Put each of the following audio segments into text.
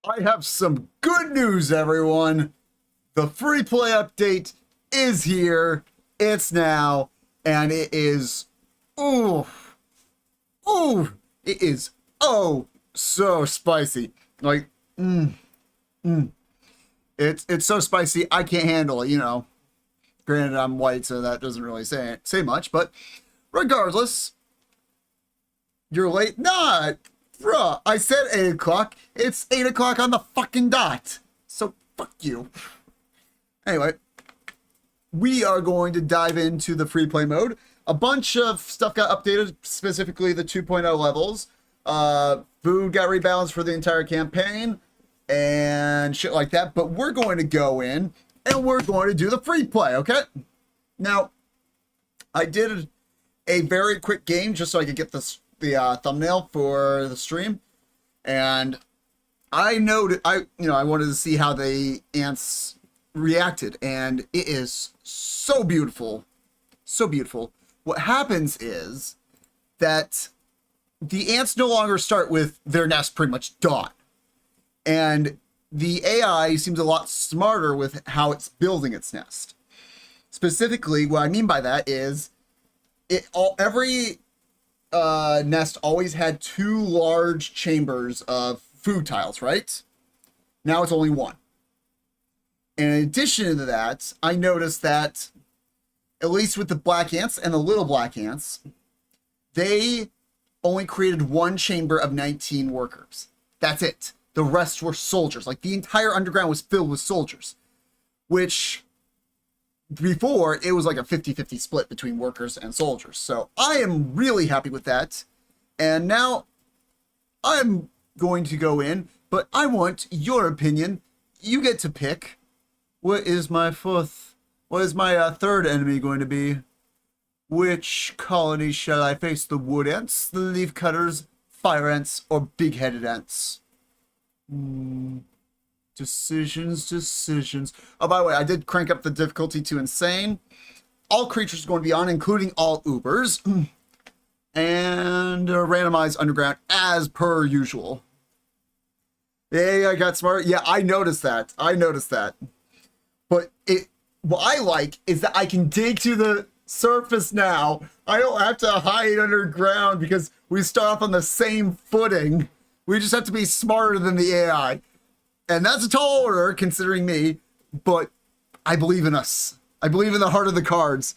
I have some good news, everyone. The free play update is here. It's now, and it is, ooh, it is so spicy. Like, it's so spicy I can't handle it. Granted, I'm white, so that doesn't really say much. But regardless, you're late. Nah, bruh. I said 8 o'clock. It's 8 o'clock on the fucking dot. So fuck you. Anyway, we are going to dive into the free play mode. A bunch of stuff got updated, specifically the 2.0 levels. Food got rebalanced for the entire campaign and shit like that. But we're going to go in and we're going to do the free play, okay? Now, I did a very quick game just so I could get the thumbnail for the stream, and I noted I wanted to see how the ants reacted, and it is so beautiful, so beautiful. What happens is that the ants no longer start with their nest pretty much done, and the AI seems a lot smarter with how it's building its nest. Specifically, what I mean by that is every nest always had 2 large chambers of food tiles, right? Now it's only 1. And in addition to that, I noticed that, at least with the black ants and the little black ants, they only created 1 chamber of 19 workers. That's it. The rest were soldiers. Like, the entire underground was filled with soldiers, which before it was like a 50-50 split between workers and soldiers. So I am really happy with that. And now I'm going to go in, but I want your opinion. You get to pick. What is my third enemy going to be? Which colony shall I face? The wood ants, the leaf cutters, fire ants, or big-headed ants? Decisions. Oh, by the way, I did crank up the difficulty to insane. All creatures are going to be on, including all Ubers. And randomized underground as per usual. Hey, I got smart. Yeah, I noticed that. But what I like is that I can dig to the surface now. I don't have to hide underground because we start off on the same footing. We just have to be smarter than the AI. And that's a tall order, considering me, but I believe in us. I believe in the heart of the cards.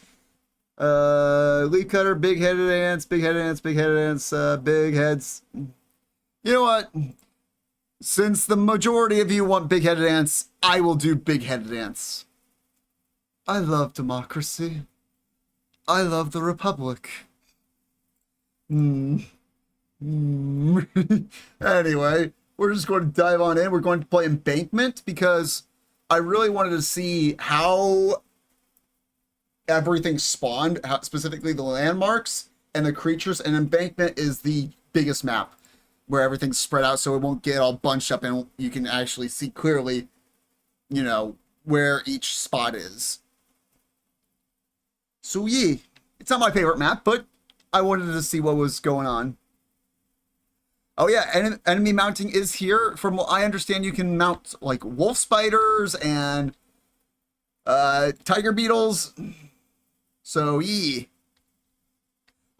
Leaf cutter, big-headed ants, big heads. You know what? Since the majority of you want big-headed ants, I will do big-headed ants. I love democracy. I love the Republic. Anyway, we're just going to dive on in. We're going to play Embankment because I really wanted to see how everything spawned, specifically the landmarks and the creatures. And Embankment is the biggest map where everything's spread out so it won't get all bunched up and you can actually see clearly, where each spot is. So yeah, it's not my favorite map, but I wanted to see what was going on. Oh yeah, enemy mounting is here. From what I understand, you can mount like wolf spiders and tiger beetles. So yeah.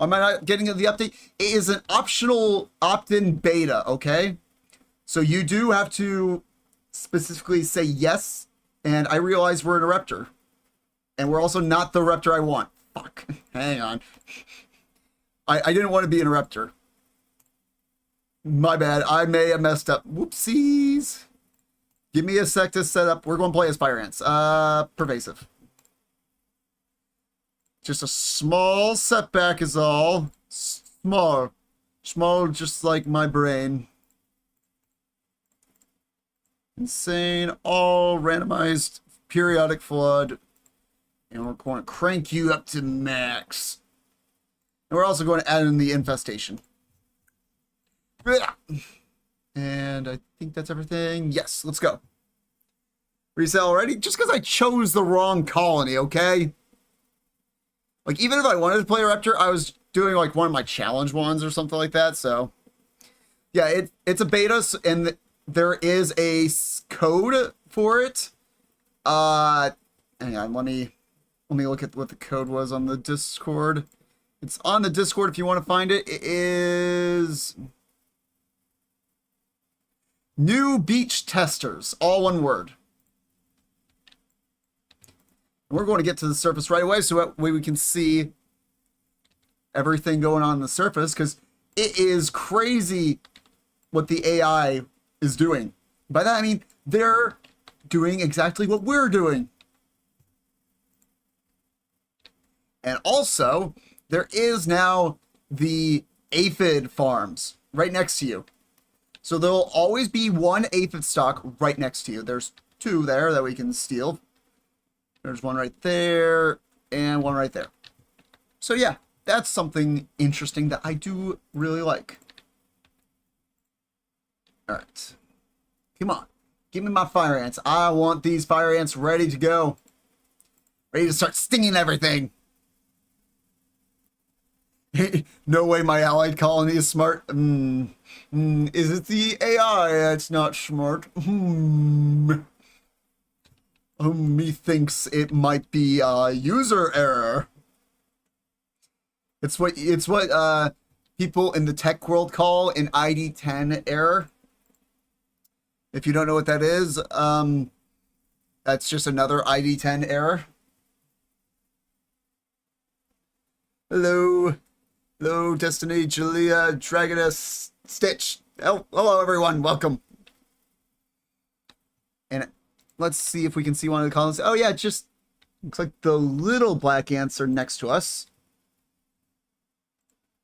Am I not getting the update? It is an optional opt-in beta, okay? So you do have to specifically say yes, and I realize we're in a raptor. And we're also not the raptor I want. Fuck. Hang on. I didn't want to be in a raptor. My bad. I may have messed up. Whoopsies. Give me a sec to set up. We're going to play as fire ants. Pervasive. Just a small setback is all. Small. Small, just like my brain. Insane. All randomized periodic flood. And we're going to crank you up to max. And we're also going to add in the infestation. And I think that's everything. Yes, let's go. Reset already? Just because I chose the wrong colony, okay? Like, even if I wanted to play a raptor, I was doing, like, one of my challenge ones or something like that, so. Yeah, it's a beta, and there is a code for it. Hang on, let me look at what the code was on the Discord. It's on the Discord if you want to find it. It is New Beach Testers, all one word. We're going to get to the surface right away so that way we can see everything going on the surface, because it is crazy what the AI is doing. By that I mean they're doing exactly what we're doing. And also, there is now the aphid farms right next to you. So there'll always be one aphid stock right next to you. There's two there that we can steal. There's one right there and one right there. So yeah, that's something interesting that I do really like. All right. Come on. Give me my fire ants. I want these fire ants ready to go. Ready to start stinging everything. No way my allied colony is smart. Is it the AI that's not smart? Methinks it might be a user error. It's what people in the tech world call an ID10 error. If you don't know what that is, that's just another ID10 error. Hello. Hello, Destiny, Julia, Dragoness, Stitch. Hello, everyone. Welcome. And let's see if we can see one of the colonies. Oh, yeah, it just looks like the little black ants are next to us.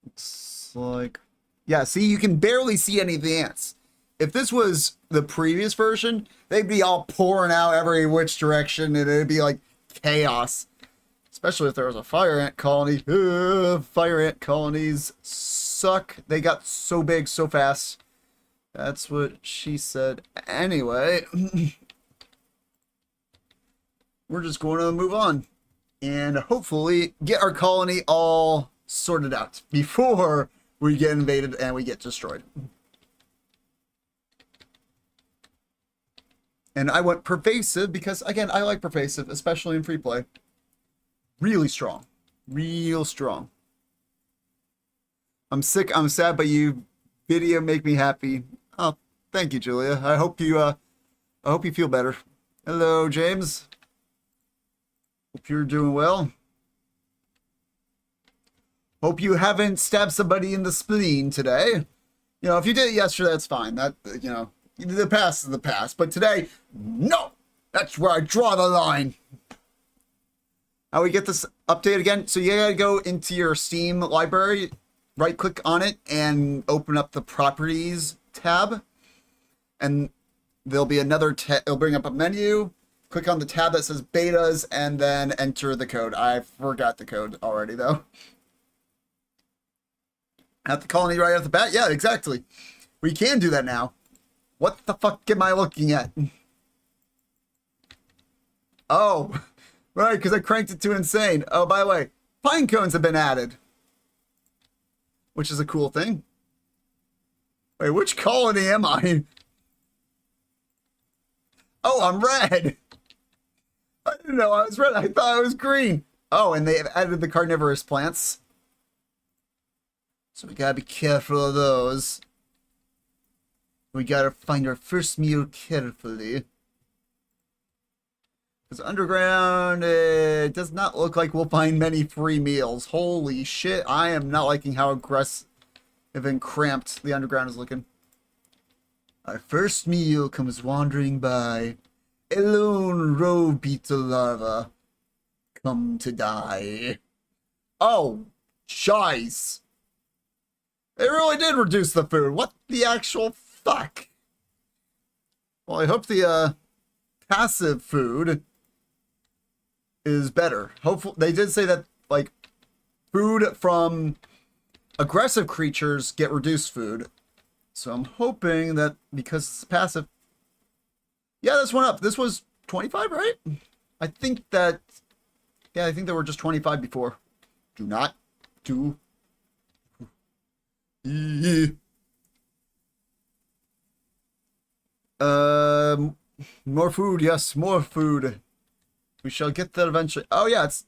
It's like... Yeah, see, you can barely see any of the ants. If this was the previous version, they'd be all pouring out every which direction, and it'd be like chaos. Especially if there was a fire ant colony. Fire ant colonies suck. They got so big so fast. That's what she said. Anyway, we're just going to move on and hopefully get our colony all sorted out before we get invaded and we get destroyed. And I went pervasive because, again, I like pervasive, especially in free play. Really strong. Real strong. I'm sick, I'm sad, but you video make me happy. Oh, thank you, Julia. I hope you feel better. Hello, James. Hope you're doing well. Hope you haven't stabbed somebody in the spleen today. You know, if you did it yesterday, that's fine. That, you know, the past is the past. But today, no! That's where I draw the line. How we get this update again? So you gotta go into your Steam library, right click on it, and open up the properties tab. And there'll be another it'll bring up a menu. Click on the tab that says betas and then enter the code. I forgot the code already though. At the colony right off the bat? Yeah, exactly. We can do that now. What the fuck am I looking at? Oh. Right, because I cranked it to insane. Oh, by the way, pine cones have been added. Which is a cool thing. Wait, which colony am I? Oh, I'm red. I didn't know I was red. I thought I was green. Oh, and they have added the carnivorous plants. So we gotta be careful of those. We gotta find our first meal carefully. Because underground, it does not look like we'll find many free meals. Holy shit, I am not liking how aggressive and cramped the underground is looking. Our first meal comes wandering by. A lone row beetle larva. Come to die. Oh, shiz. They really did reduce the food. What the actual fuck? Well, I hope the passive food is better. Hopefully, they did say that like food from aggressive creatures get reduced food. So I'm hoping that because it's passive. Yeah, this went up. This was 25, right? I think that. Yeah, I think they were just 25 before. Do not do. more food. Yes, more food. We shall get that eventually. Oh, yeah, it's...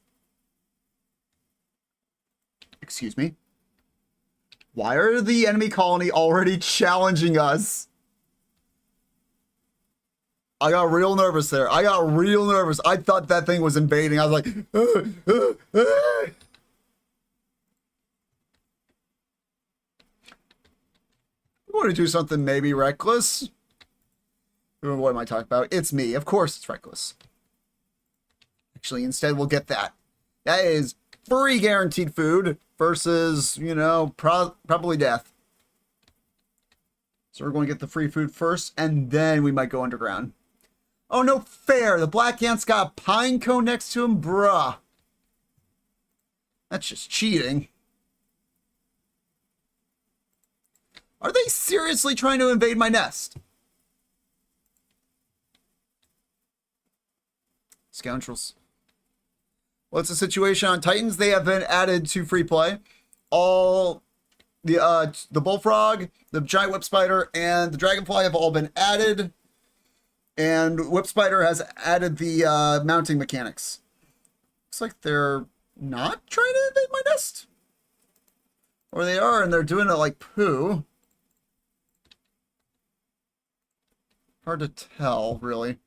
Excuse me. Why are the enemy colony already challenging us? I got real nervous there. I got real nervous. I thought that thing was invading. I was like... I want to do something maybe reckless. What am I talking about? It's me. Of course it's reckless. Actually, instead we'll get that. That is free guaranteed food versus, you know, probably death. So we're going to get the free food first, and then we might go underground. Oh, no fair. The black ant's got a pine cone next to him? Bruh. That's just cheating. Are they seriously trying to invade my nest? Scoundrels. What's the situation on Titans? They have been added to Freeplay. All the bullfrog, the giant whip spider, and the dragonfly have all been added. And whip spider has added the mounting mechanics. Looks like they're not trying to invade my nest. Or they are, and they're doing it like poo. Hard to tell, really,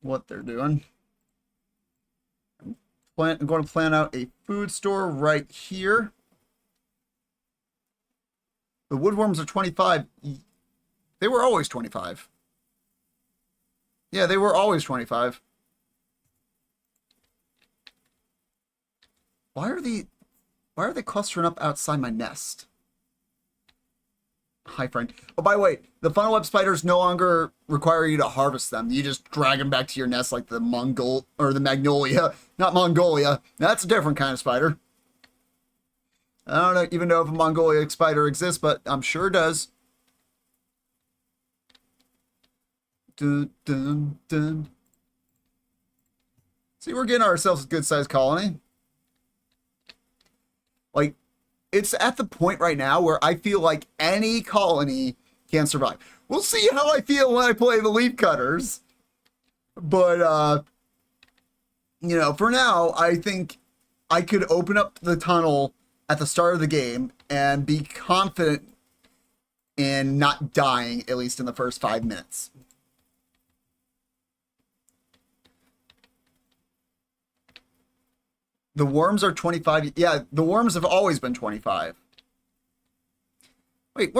what they're doing. I'm going to plan out a food store right here. The woodworms are 25. They were always 25. Yeah, they were always 25. Why are they clustering up outside my nest? Hi, friend. Oh, by the way, the funnel web spiders no longer require you to harvest them. You just drag them back to your nest like the Magnolia. Not Mongolia. That's a different kind of spider. I don't even know if a Mongolia spider exists, but I'm sure it does. Dun, dun, dun. See, we're getting ourselves a good-sized colony. Like, it's at the point right now where I feel like any colony can survive. We'll see how I feel when I play the leafcutters. But, you know, for now, I think I could open up the tunnel at the start of the game and be confident in not dying, at least in the first 5 minutes. The worms are 25. Yeah, the worms have always been 25. Wait,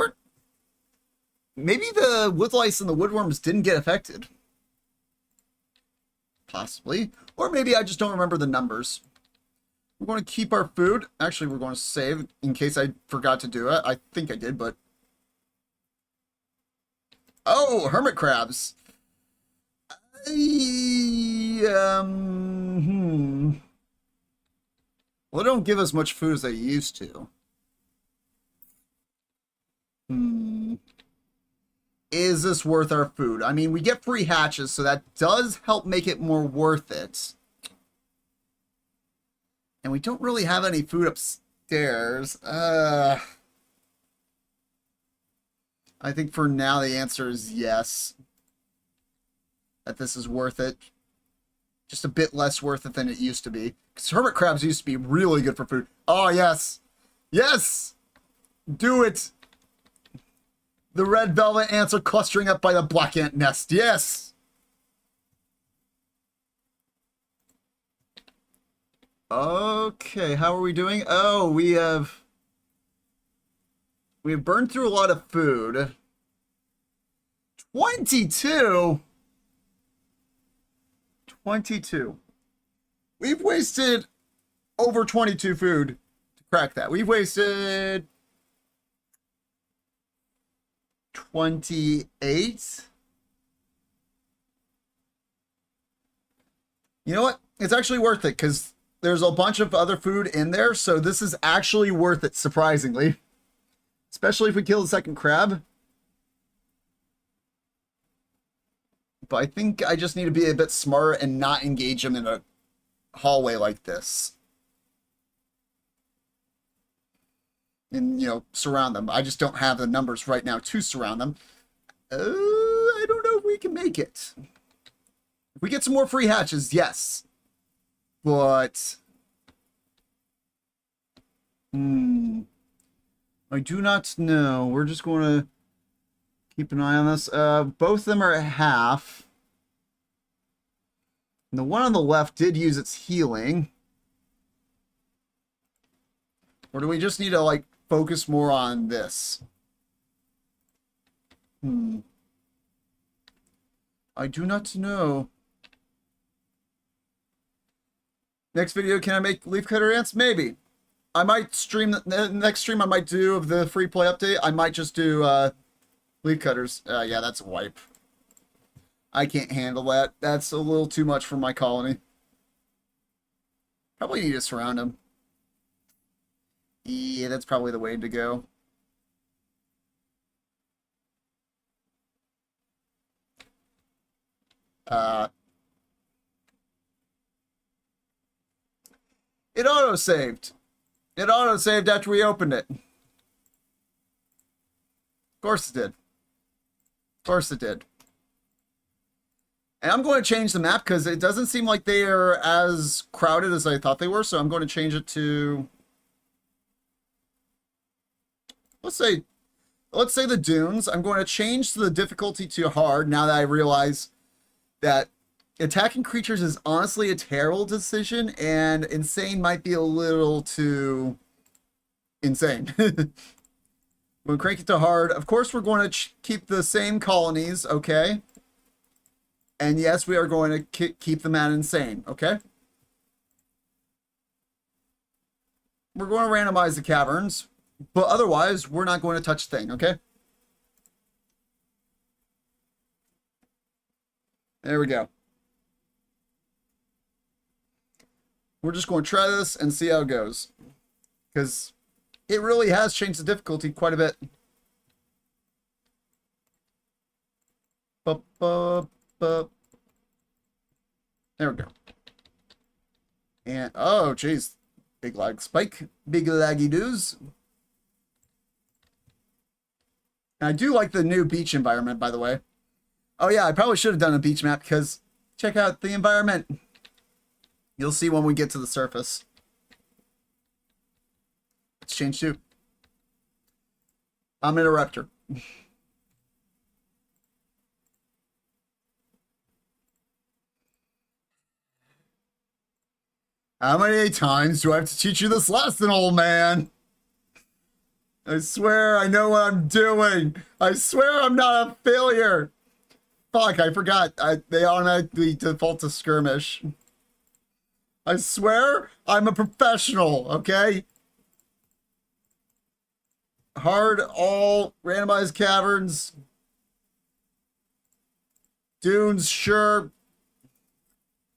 maybe the wood lice and the woodworms didn't get affected. Possibly. Or maybe I just don't remember the numbers. We're going to keep our food. Actually, we're going to save in case I forgot to do it. I think I did, but... Oh, hermit crabs. Well, they don't give us much food as they used to. Is this worth our food? I mean, we get free hatches, so that does help make it more worth it. And we don't really have any food upstairs. I think for now the answer is yes. That this is worth it. Just a bit less worth it than it used to be. Because hermit crabs used to be really good for food. Oh, yes. Yes! Do it! The red velvet ants are clustering up by the black ant nest. Yes! Okay, how are we doing? Oh, we've burned through a lot of food. 22? 22. We've wasted over 22 food to crack that. We've wasted 28. You know what? It's actually worth it because there's a bunch of other food in there, so this is actually worth it, surprisingly. Especially if we kill the second crab. But I think I just need to be a bit smarter and not engage them in a hallway like this. And, you know, surround them. I just don't have the numbers right now to surround them. I don't know if we can make it. If we get some more free hatches, yes. But... I do not know. We're just going to keep an eye on this. Both of them are at half. And the one on the left did use its healing. Or do we just need to, like, focus more on this? I do not know. Next video, can I make leafcutter ants? Maybe. I might stream the next stream I might do of the free play update. I might just do leafcutters. Yeah, that's a wipe. I can't handle that. That's a little too much for my colony. Probably need to surround them. Yeah, that's probably the way to go. It auto-saved. It auto-saved after we opened it. Of course it did. Of course it did. And I'm going to change the map because it doesn't seem like they are as crowded as I thought they were. So I'm going to change it to... Let's say the dunes. I'm going to change the difficulty to hard now that I realize that attacking creatures is honestly a terrible decision, and insane might be a little too insane. We'll crank it to hard. Of course, we're going to keep the same colonies, okay? And yes, we are going to keep them at insane, okay? We're going to randomize the caverns, but otherwise, we're not going to touch a thing, okay? There we go. We're just going to try this and see how it goes. Because it really has changed the difficulty quite a bit. There we go. And, oh, jeez. Big lag spike. Big laggy doos. And I do like the new beach environment, by the way. Oh, yeah, I probably should have done a beach map because check out the environment. You'll see when we get to the surface. Let's change to. I'm Interrupter. How many times do I have to teach you this lesson, old man? I swear I know what I'm doing. I swear I'm not a failure. Fuck, I forgot. They automatically default to skirmish. I swear I'm a professional, okay? Hard, all, randomized caverns. Dunes, sure.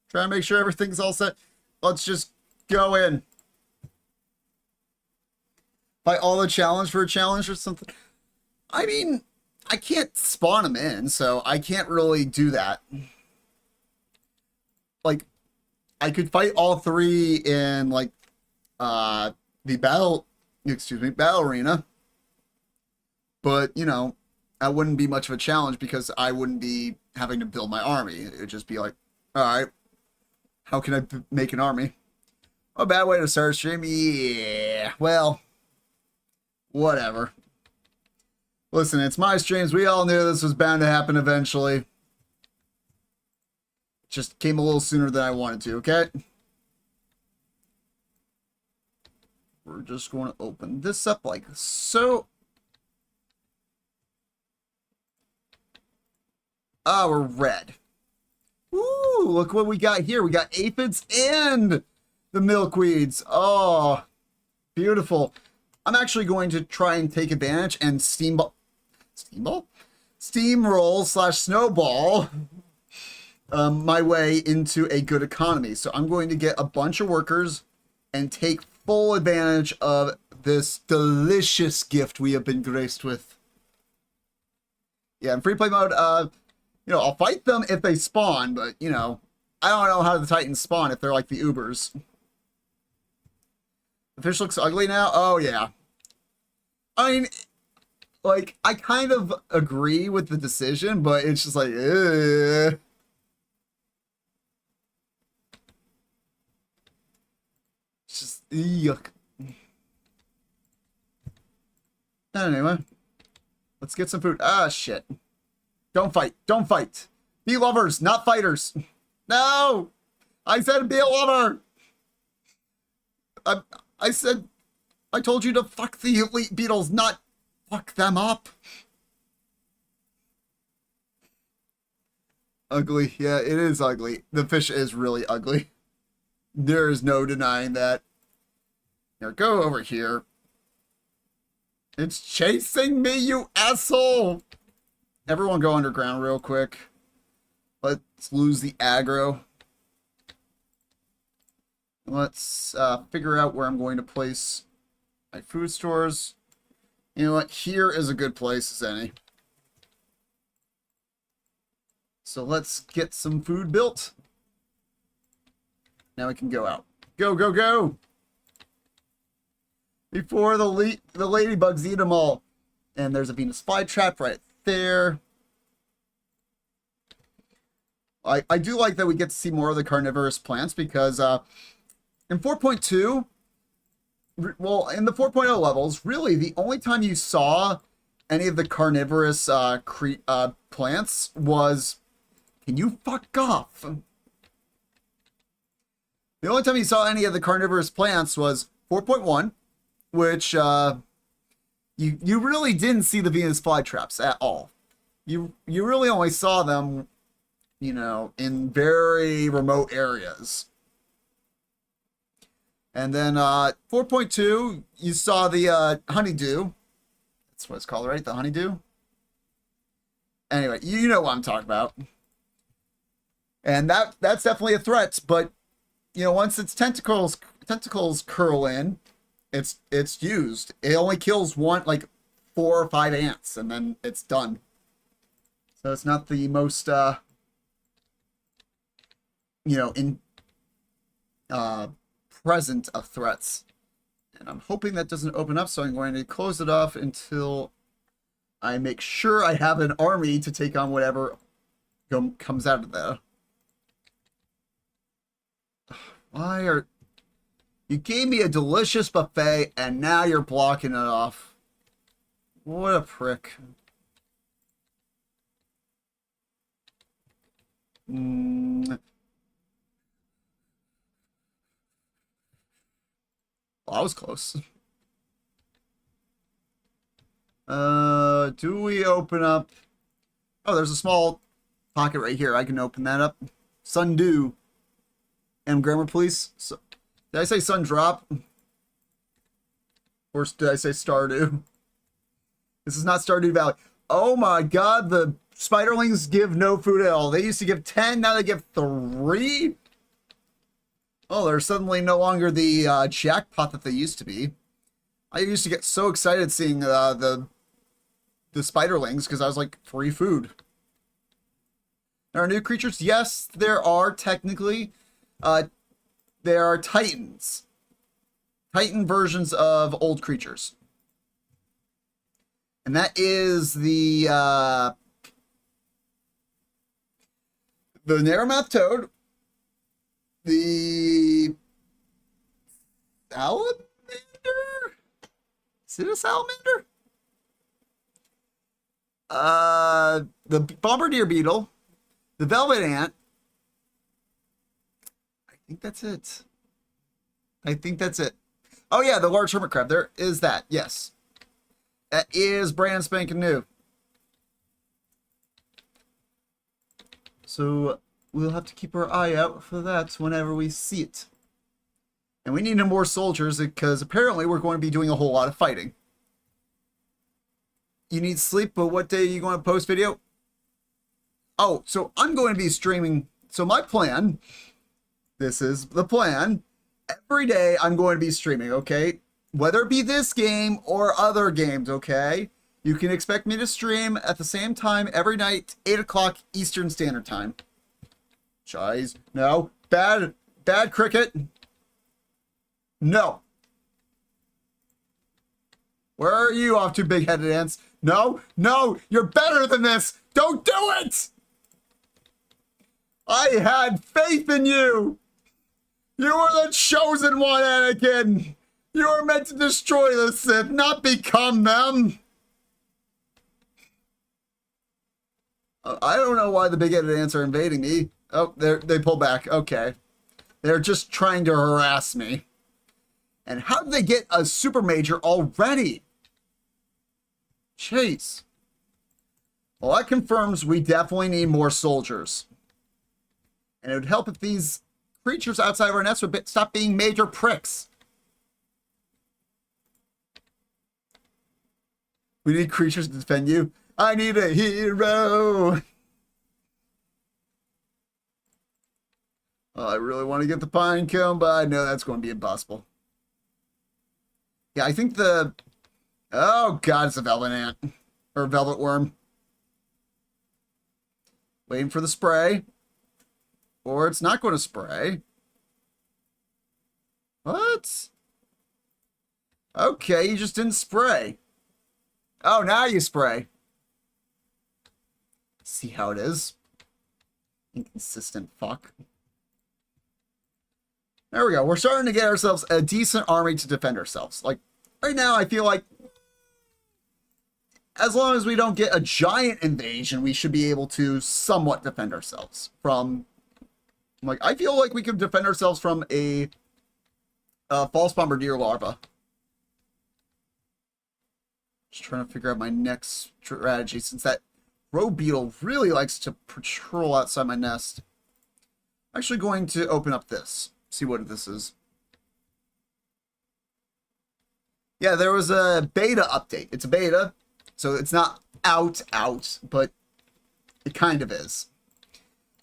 Trying to make sure everything's all set. Let's just go in. Fight all the challenge for a challenge or something. I mean, I can't spawn them in, so I can't really do that. Like, I could fight all three in, like, the battle arena. But, you know, that wouldn't be much of a challenge because I wouldn't be having to build my army. It would just be like, all right, how can I make an army? A bad way to start a stream? Yeah, well, whatever. Listen, it's my streams. We all knew this was bound to happen eventually. Just came a little sooner than I wanted to, okay? We're just going to open this up like so. Ah, we're red. Ooh, look what we got here. We got aphids and the milkweeds. Oh, beautiful. I'm actually going to try and take advantage and steamroll / snowball my way into a good economy. So I'm going to get a bunch of workers and take full advantage of this delicious gift we have been graced with. Yeah, in free play mode, you know, I'll fight them if they spawn, but, you know, I don't know how the Titans spawn if they're like the Ubers. The fish looks ugly now? Oh, yeah. I mean, like, I kind of agree with the decision, but it's just like, ugh. It's just, yuck. Anyway, let's get some food. Ah, shit. Don't fight. Don't fight. Be lovers, not fighters. No! I said be a lover! I said, I told you to fuck the elite beetles, not fuck them up. Ugly. Yeah, it is ugly. The fish is really ugly. There is no denying that. Now go over here. It's chasing me, you asshole! Everyone go underground real quick. Let's lose the aggro. Let's figure out where I'm going to place my food stores. You know what? Here is a good place as any. So let's get some food built. Now we can go out. Go, go, go! Before the ladybugs eat them all. And there's a Venus flytrap right there. I do like that we get to see more of the carnivorous plants because in 4.2, well, in the 4.0 levels, really the only time you saw any of the carnivorous plants was, can you fuck off? The only time you saw any of the carnivorous plants was 4.1, which you really didn't see the Venus flytraps at all. You really only saw them, you know, in very remote areas. And then 4.2, you saw the honeydew. That's what it's called, right? The honeydew? Anyway, you know what I'm talking about. And that's definitely a threat, but you know, once its tentacles curl in, it's used. It only kills 4 or 5 ants, and then it's done. So it's not the most you know, present of threats. And I'm hoping that doesn't open up, so I'm going to close it off until I make sure I have an army to take on whatever comes out of there. Why are... You gave me a delicious buffet, and now you're blocking it off. What a prick. Well, I was close. Do we open up... Oh, there's a small pocket right here. I can open that up. Sundew. And grammar, please. So, did I say sun drop? Or did I say Stardew? This is not Stardew Valley. Oh my god, the spiderlings give no food at all. They used to give 10, now they give 3? Oh, they're suddenly no longer the jackpot that they used to be. I used to get so excited seeing the spiderlings because I was like, free food. There are new creatures? Yes, there are technically. There are titans. Titan versions of old creatures. And that is the narrowmouth toad, the salamander? Is it a salamander? The bombardier beetle, the velvet ant. I think that's it. I think that's it. Oh yeah, the large hermit crab. There is that. Yes. That is brand spanking new. So we'll have to keep our eye out for that whenever we see it. And we need more soldiers because apparently we're going to be doing a whole lot of fighting. You need sleep, but what day are you going to post video? Oh, so I'm going to be streaming. So my plan, this is the plan. Every day I'm going to be streaming, okay? Whether it be this game or other games, okay? You can expect me to stream at the same time every night, 8 o'clock Eastern Standard Time. Guys, no. Bad cricket. No. Where are you off to, big-headed ants? No, no, you're better than this. Don't do it. I had faith in you. You were the chosen one, Anakin. You were meant to destroy the Sith, not become them. I don't know why the big-headed ants are invading me. Oh, they pull back. Okay. They're just trying to harass me. And how did they get a super major already? Chase. Well, that confirms we definitely need more soldiers. And it would help if these creatures outside of our nest would stop being major pricks. We need creatures to defend you. I need a hero. Oh, I really want to get the pine cone, but I know that's going to be impossible. Yeah, I think the... Oh, God, it's a velvet ant. Or velvet worm. Waiting for the spray. Or it's not going to spray. What? Okay, you just didn't spray. Oh, now you spray. See how it is. Inconsistent fuck. There we go. We're starting to get ourselves a decent army to defend ourselves. Like, right now, I feel like as long as we don't get a giant invasion, we should be able to somewhat defend ourselves from... Like, I feel like we could defend ourselves from a false bombardier larva. Just trying to figure out my next strategy, since that road beetle really likes to patrol outside my nest. I'm actually going to open up this, see what this is. Yeah, there was a beta update. It's a beta, so it's not out, but it kind of is.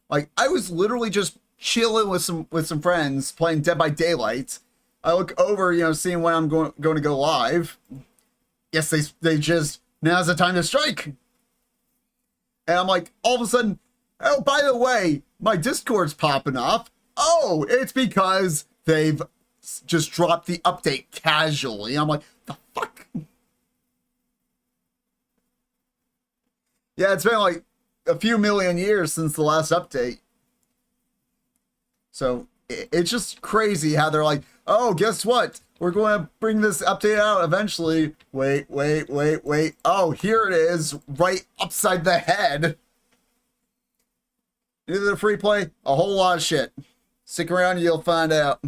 Like, I was literally just chilling with some friends playing Dead by Daylight. I look over, you know, seeing when I'm going to go live. Yes, they just, now's the time to strike. And I'm like, all of a sudden, oh, by the way, my Discord's popping off. Oh, it's because they've just dropped the update casually. I'm like, the fuck? Yeah, it's been like a few million years since the last update. So it's just crazy how they're like, oh, guess what? We're going to bring this update out eventually. Wait. Oh, here it is, right upside the head. Neither the free play, a whole lot of shit. Stick around and you'll find out.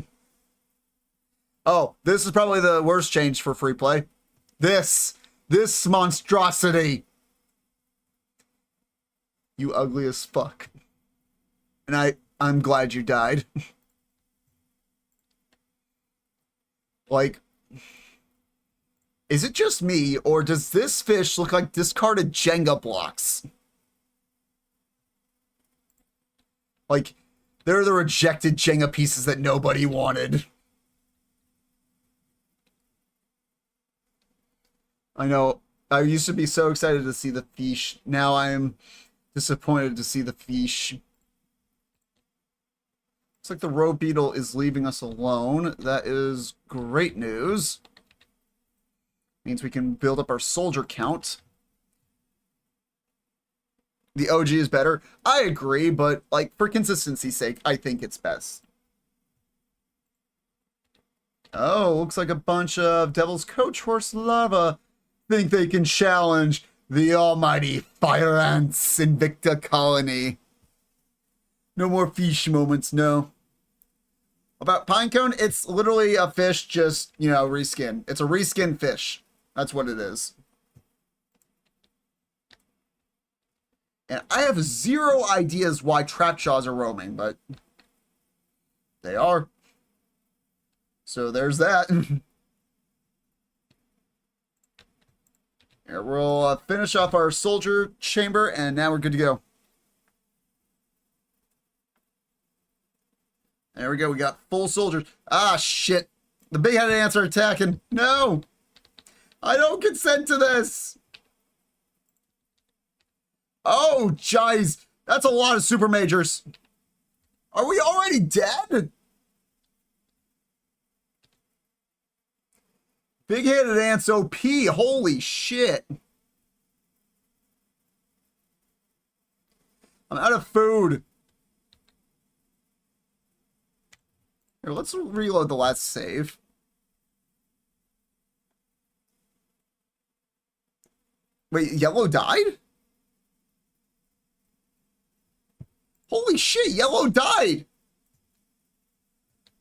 Oh, this is probably the worst change for free play. This monstrosity. You ugly as fuck. And I'm glad you died. Like, is it just me, or does this fish look like discarded Jenga blocks? Like, they're the rejected Jenga pieces that nobody wanted. I know, I used to be so excited to see the fish. Now I'm disappointed to see the fish. Looks like the road beetle is leaving us alone. That is great news. Means we can build up our soldier count. The OG is better. I agree, but like for consistency's sake, I think it's best. Oh, looks like a bunch of Devil's Coach Horse larvae think they can challenge the almighty Fire Ants Invicta colony. No more fish moments, no. About pinecone, it's literally a fish just, you know, reskin. It's a reskin fish. That's what it is. And I have zero ideas why trapjaws are roaming, but they are. So there's that. Here, we'll finish off our soldier chamber, and now we're good to go. There we go. We got full soldiers. Ah, shit. The big-headed ants are attacking. No! I don't consent to this! Oh, jeez. That's a lot of super majors. Are we already dead? Big-headed ants OP. Holy shit. I'm out of food. Here, let's reload the last save. Wait, Yellow died? Holy shit, Yellow died!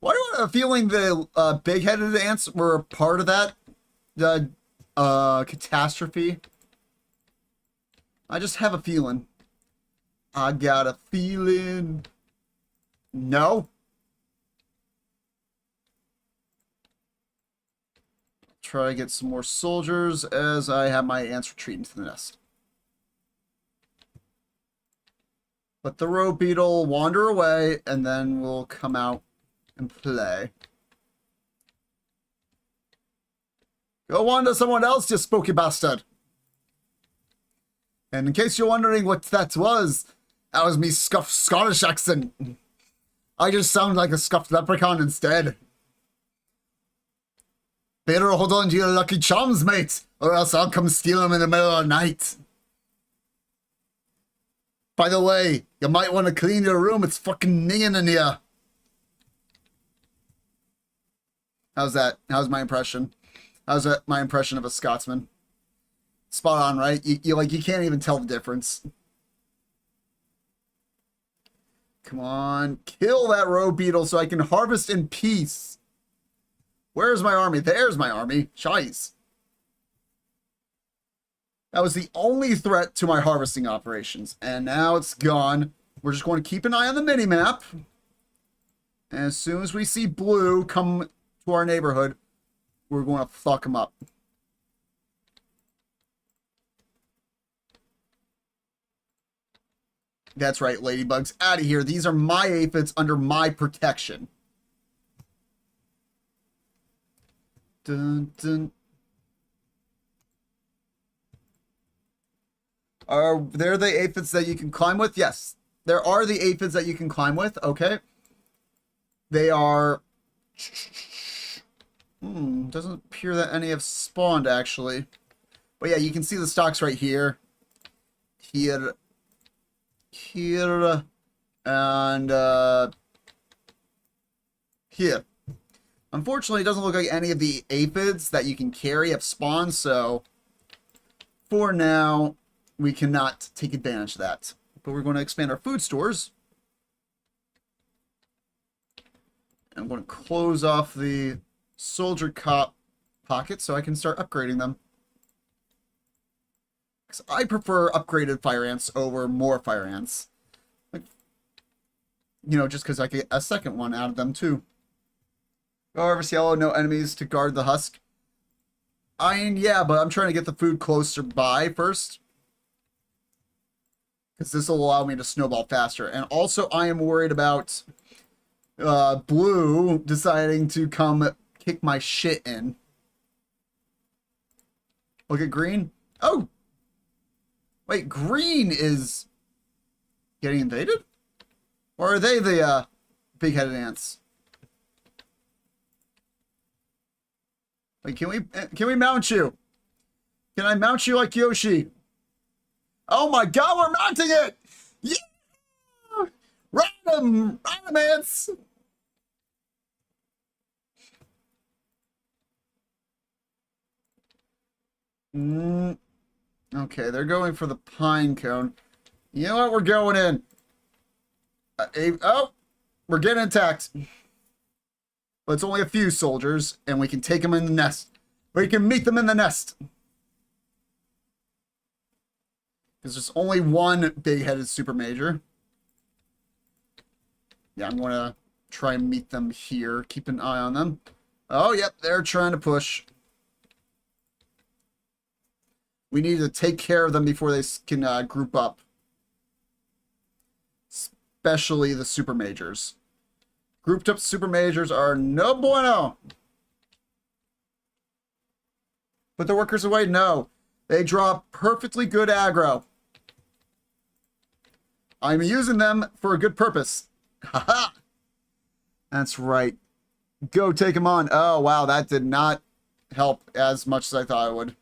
Why do I have a feeling the big-headed ants were a part of that catastrophe? I just have a feeling. I got a feeling. No? Try to get some more soldiers as I have my ants retreat into the nest. Let the road beetle wander away, and then we'll come out and play. Go on to someone else, you spooky bastard. And in case you're wondering what that was me scuffed Scottish accent. I just sound like a scuffed leprechaun instead. Better hold on to your lucky charms, mate, or else I'll come steal them in the middle of the night. By the way, you might want to clean your room. It's fucking ninging in here. How's that? How's my impression? How's that my impression of a Scotsman? Spot on, right? You can't even tell the difference. Come on, kill that road beetle so I can harvest in peace. Where's my army? There's my army. Shies. That was the only threat to my harvesting operations, and now it's gone. We're just going to keep an eye on the mini-map. And as soon as we see blue come to our neighborhood, we're going to fuck them up. That's right, ladybugs. Out of here. These are my aphids under my protection. Dun, dun. Are there the aphids that you can climb with? Yes. There are the aphids that you can climb with. Okay. They are... doesn't appear that any have spawned, actually. But yeah, you can see the stocks right here. Here. Here. And, here. Unfortunately, it doesn't look like any of the aphids that you can carry have spawned, so... For now, we cannot take advantage of that. But we're going to expand our food stores. I'm going to close off the soldier cop pocket so I can start upgrading them. Because I prefer upgraded fire ants over more fire ants. Like, you know, just because I get a second one out of them too. Go harvest yellow, no enemies to guard the husk. I mean, yeah, but I'm trying to get the food closer by first. Because this will allow me to snowball faster. And also, I am worried about blue deciding to come kick my shit in. Look at green. Oh! Wait, green is getting invaded? Or are they the big-headed ants? Wait, can we mount you? Can I mount you like Yoshi? Oh my god, we're mounting it! Yeah! Random ants! Okay, they're going for the pine cone. You know what? We're going in. Oh! We're getting attacked. But it's only a few soldiers, and we can take them in the nest. We can meet them in the nest. Because there's only one big-headed super major. Yeah, I'm going to try and meet them here. Keep an eye on them. Oh, yep, they're trying to push. We need to take care of them before they can group up. Especially the super majors. Grouped up super majors are no bueno. Put the workers away? No. They draw perfectly good aggro. I'm using them for a good purpose. Haha. That's right. Go take them on. Oh, wow. That did not help as much as I thought it would.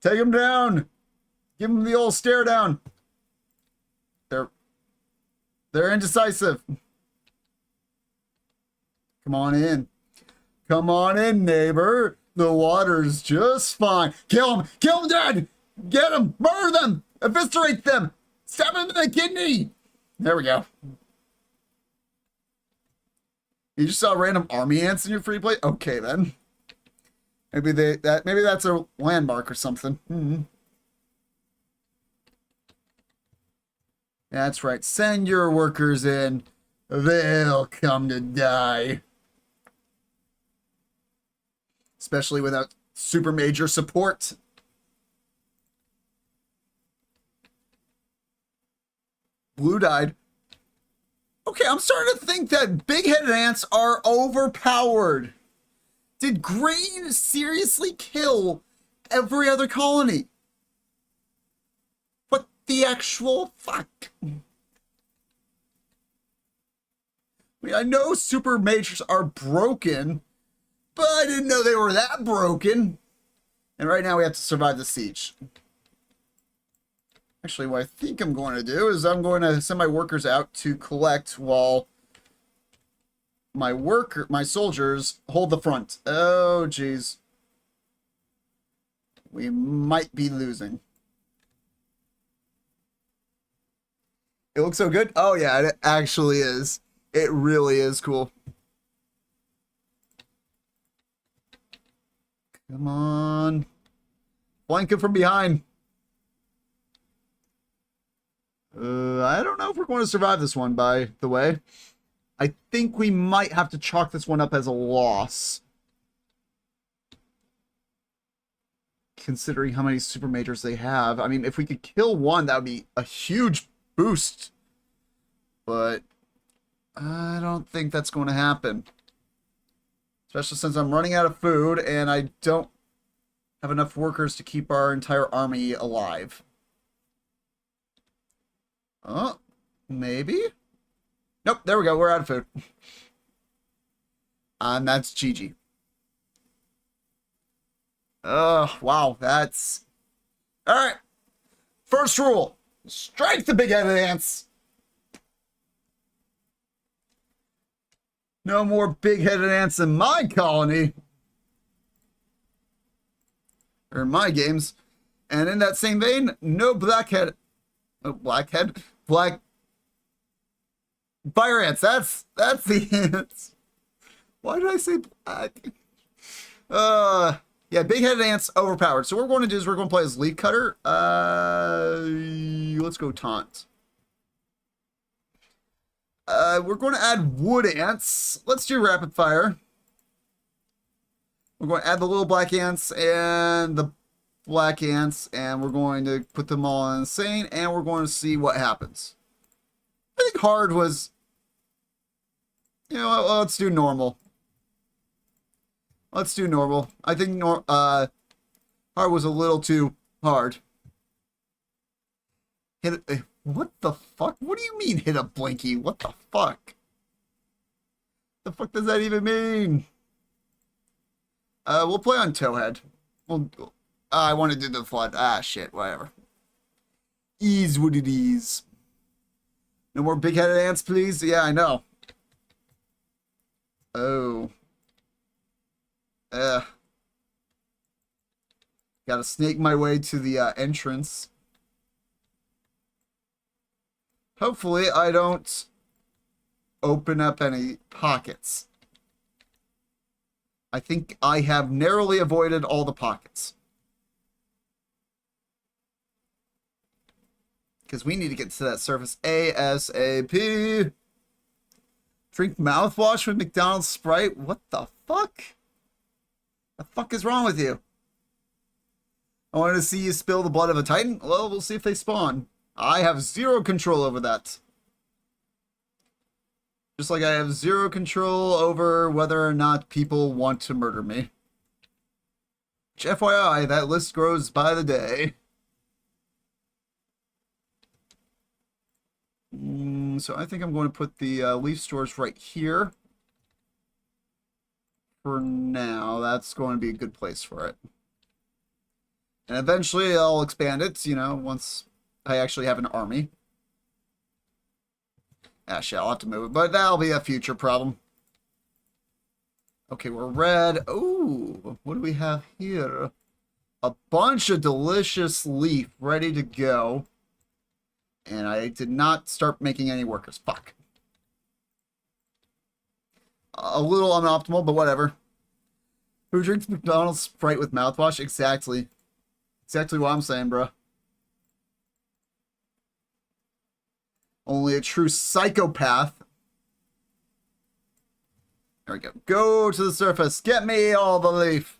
Take them down. Give them the old stare down. They're indecisive. Come on in. Come on in, neighbor. The water's just fine. Kill him. Kill him, Dad. Get them. Murder them. Eviscerate them. Stab him in the kidney. There we go. You just saw random army ants in your free play? Okay, then. Maybe that's a landmark or something. That's right. Send your workers in. They'll come to die. Especially without super major support. Blue died. Okay, I'm starting to think that big-headed ants are overpowered. Did green seriously kill every other colony? What the actual fuck? I mean, I know super majors are broken, but I didn't know they were that broken. And right now we have to survive the siege. Actually, what I think I'm going to do is I'm going to send my workers out to collect while my soldiers hold the front. Oh, jeez. We might be losing. It looks so good. Oh, yeah, it actually is. It really is cool. Come on. Flank him from behind. I don't know if we're going to survive this one, by the way. I think we might have to chalk this one up as a loss. Considering how many super majors they have. I mean, if we could kill one, that would be a huge boost. But I don't think that's going to happen. Especially since I'm running out of food and I don't have enough workers to keep our entire army alive. Oh, maybe? Nope, there we go. We're out of food. And that's GG. Wow, that's... Alright. First rule. Strike the big-headed ants. No more big-headed ants in my colony. Or in my games. And in that same vein, no blackhead... Oh, blackhead? Black... Fire ants. That's the ants. Why did I say black? Yeah, big-headed ants overpowered. So what we're going to do is we're going to play as leafcutter. Let's go taunt. We're going to add wood ants. Let's do rapid fire. We're going to add the little black ants and the black ants, and we're going to put them all on insane, and we're going to see what happens. I think hard was, you know, let's do normal. Let's do normal. I think hard was a little too hard. Hit it. What the fuck? What do you mean hit a blinky? What the fuck? The fuck does that even mean? We'll play on Towhead. I want to do the flood. Ah, shit. Whatever. Ease what it is. No more big-headed ants, please? Yeah, I know. Oh. Gotta snake my way to the entrance. Hopefully I don't open up any pockets. I think I have narrowly avoided all the pockets. Because we need to get to that surface ASAP. Drink mouthwash with McDonald's Sprite? What the fuck? The fuck is wrong with you? I wanted to see you spill the blood of a Titan? Well, we'll see if they spawn. I have zero control over that. Just like I have zero control over whether or not people want to murder me. Which, FYI, that list grows by the day. So I think I'm going to put the leaf stores right here. For now, that's going to be a good place for it. And eventually I'll expand it, you know, once I actually have an army. Actually, I'll have to move it, but that'll be a future problem. Okay, we're red. Ooh, what do we have here? A bunch of delicious leaf ready to go. And I did not start making any workers. Fuck. A little unoptimal, but whatever. Who drinks McDonald's Sprite with mouthwash? Exactly. Exactly what I'm saying, bro. Only a true psychopath. There we go. Go to the surface. Get me all the leaf.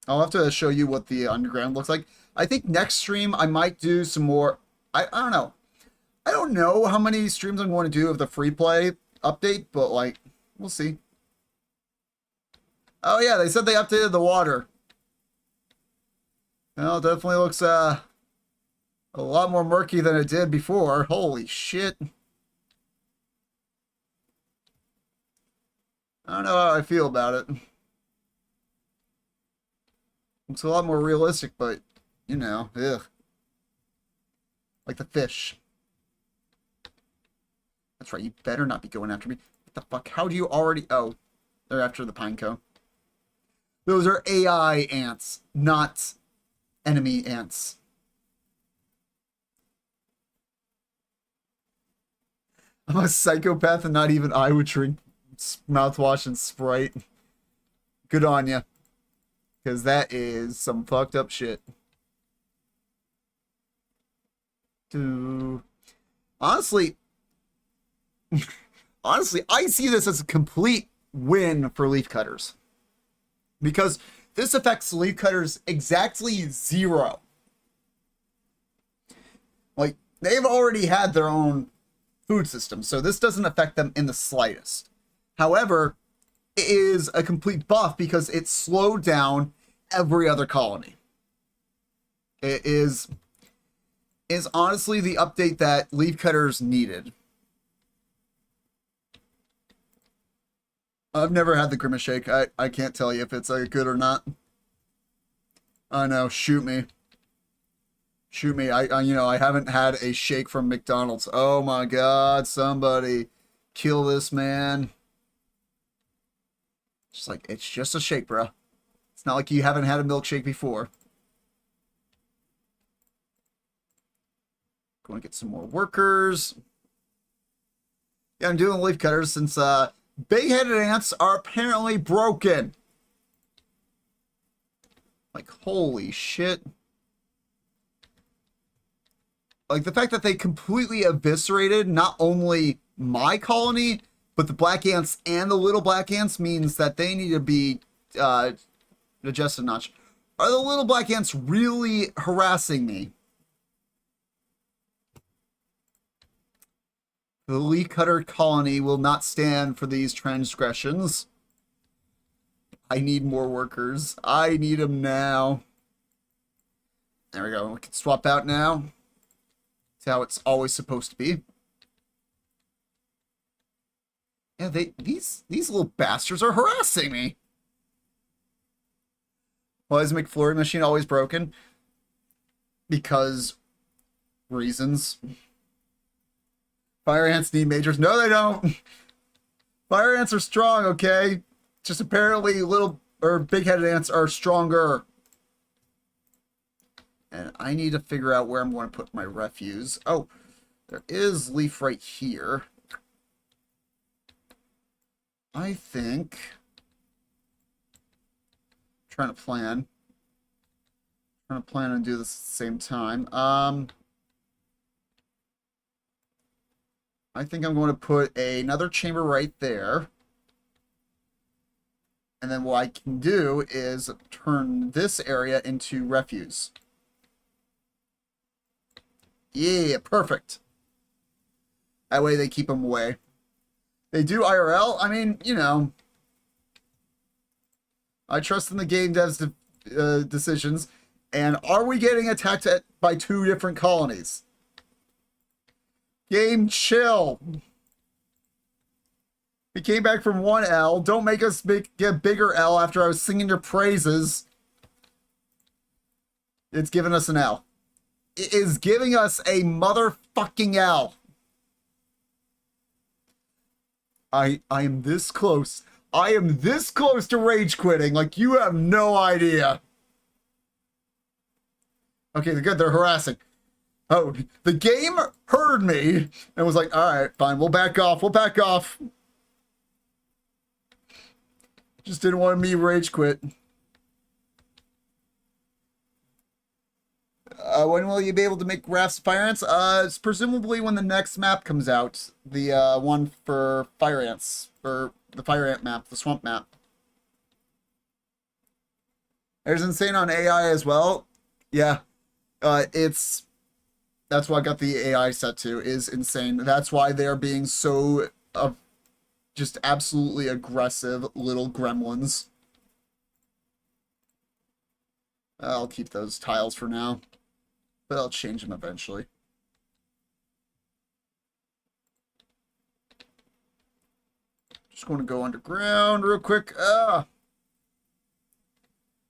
I'll have to show you what the underground looks like. I think next stream I might do some more. I don't know. I don't know how many streams I'm going to do of the free play update, but like, we'll see. Oh yeah, they said they updated the water. Well, it definitely looks a lot more murky than it did before. Holy shit. I don't know how I feel about it. Looks a lot more realistic, but, you know, ugh. Like the fish. That's right, you better not be going after me. What the fuck? How do you already... Oh, they're after the pine cone. Those are AI ants, not enemy ants. I'm a psychopath and not even I would drink mouthwash and Sprite. Good on ya. Because that is some fucked up shit. Honestly, I see this as a complete win for leafcutters. Because this affects leafcutters exactly 0. Like, they've already had their own food system, so this doesn't affect them in the slightest. However, it is a complete buff because it slowed down every other colony. It is honestly the update that leafcutters needed. I've never had the Grimace Shake. I can't tell you if it's good or not. I know, shoot me. Shoot me. I haven't had a shake from McDonald's. Oh my god, somebody kill this man. Just like, it's just a shake, bro. It's not like you haven't had a milkshake before. Going to get some more workers. Yeah, I'm doing leaf cutters since big-headed ants are apparently broken. Like, holy shit. Like, the fact that they completely eviscerated not only my colony, but the black ants and the little black ants means that they need to be adjusted a notch. Are the little black ants really harassing me? The leafcutter colony will not stand for these transgressions. I need more workers. I need them now. There we go. We can swap out now. It's how it's always supposed to be. Yeah, these little bastards are harassing me. Why is McFlurry machine always broken? Because reasons. Fire ants need majors. No, they don't. Fire ants are strong, okay? Just apparently little or big-headed ants are stronger. And I need to figure out where I'm going to put my refuse. Oh, there is leaf right here. I think... Trying to plan and do this at the same time. I think I'm going to put another chamber right there. And then what I can do is turn this area into refuse. Yeah, perfect. That way they keep them away. They do IRL. I mean, you know, I trust in the game devs' decisions. And are we getting attacked by 2 different colonies? Game, chill. We came back from 1L. Don't make us get bigger L after I was singing your praises. It's giving us an L. It is giving us a motherfucking L. I am this close. I am this close to rage quitting. Like, you have no idea. Okay, they're good. They're harassing. Oh, the game heard me and was like, all right, fine. We'll back off. We'll back off. Just didn't want me rage quit. When will you be able to make rafts of fire ants? It's presumably when the next map comes out. The one for fire ants. Or the fire ant map, the swamp map. There's Insane on AI as well. Yeah. That's what I got the AI set to, is Insane. That's why they're being so just absolutely aggressive little gremlins. I'll keep those tiles for now, but I'll change them eventually. Just going to go underground real quick. They're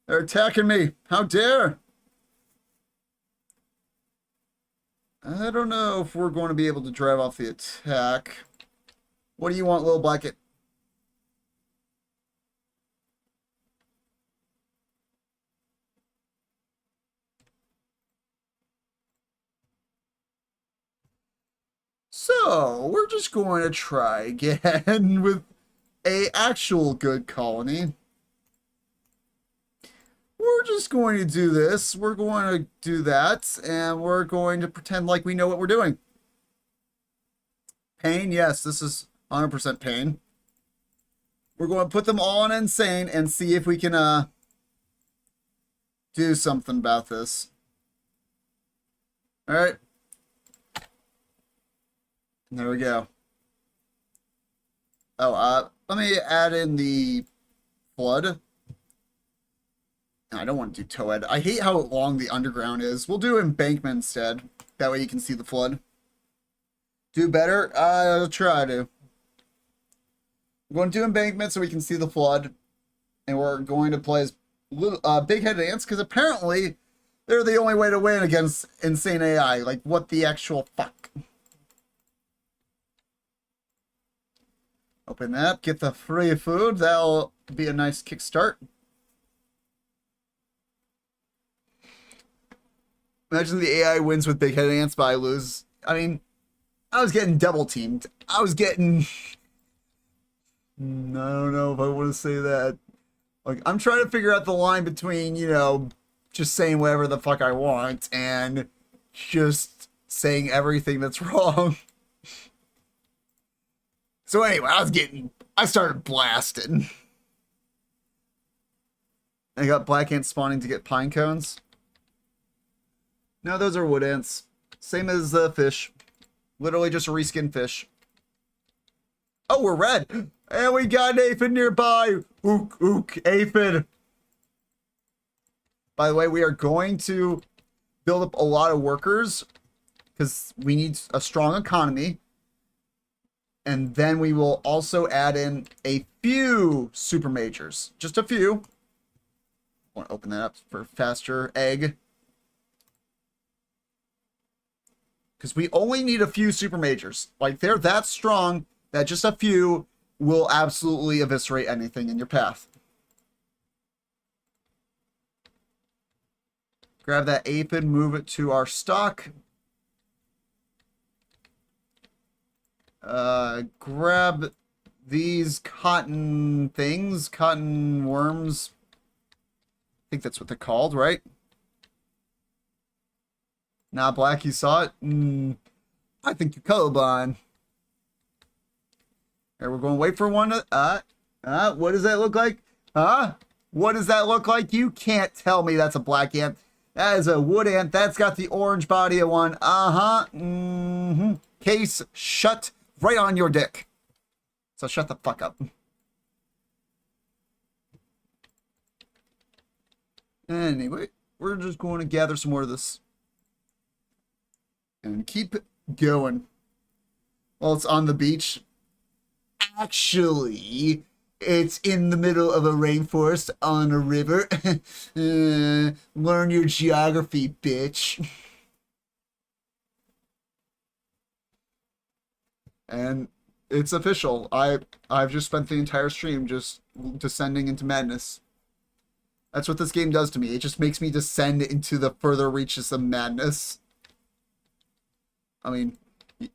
attacking me. How dare! I don't know if we're going to be able to drive off the attack. What do you want, little blanket? So, we're just going to try again with a actual good colony. We're just going to do this. We're going to do that, and we're going to pretend like we know what we're doing. Pain, yes, this is 100% pain. We're going to put them all on Insane and see if we can do something about this. All right. There we go. Oh, let me add in the flood. I don't want to do Toad. I hate how long the underground is. We'll do embankment instead. That way you can see the flood. Do better? I'll try to. We're going to do embankment so we can see the flood. And we're going to play as big-headed ants, because apparently they're the only way to win against Insane AI. Like, what the actual fuck? Open that, get the free food. That'll be a nice kickstart. Imagine the AI wins with big-headed ants, but I lose. I mean, I was getting double-teamed. I was getting... I don't know if I want to say that. Like, I'm trying to figure out the line between, you know, just saying whatever the fuck I want and just saying everything that's wrong. So anyway, I started blasting. I got black ants spawning to get pine cones. No, those are wood ants. Same as fish. Literally just a reskin fish. Oh, we're red. And we got an aphid nearby. Ook, ook, aphid. By the way, we are going to build up a lot of workers because we need a strong economy. And then we will also add in a few super majors. Just a few. I want to open that up for faster egg. Because we only need a few super majors. Like, they're that strong that just a few will absolutely eviscerate anything in your path. Grab that aphid, move it to our stock. Grab these cotton things, cotton worms. I think that's what they're called, right? Nah, Black, you saw it? I think you're colorblind. Here, we're going to wait for one to... what does that look like? What does that look like? You can't tell me that's a black ant. That is a wood ant. That's got the orange body of one. Case shut right on your dick. So shut the fuck up. Anyway, we're just going to gather some more of this. And keep going. Well, it's on the beach. Actually, it's in the middle of a rainforest on a river. Learn your geography, bitch. And it's official. I've just spent the entire stream just descending into madness. That's what this game does to me. It just makes me descend into the further reaches of madness. I mean,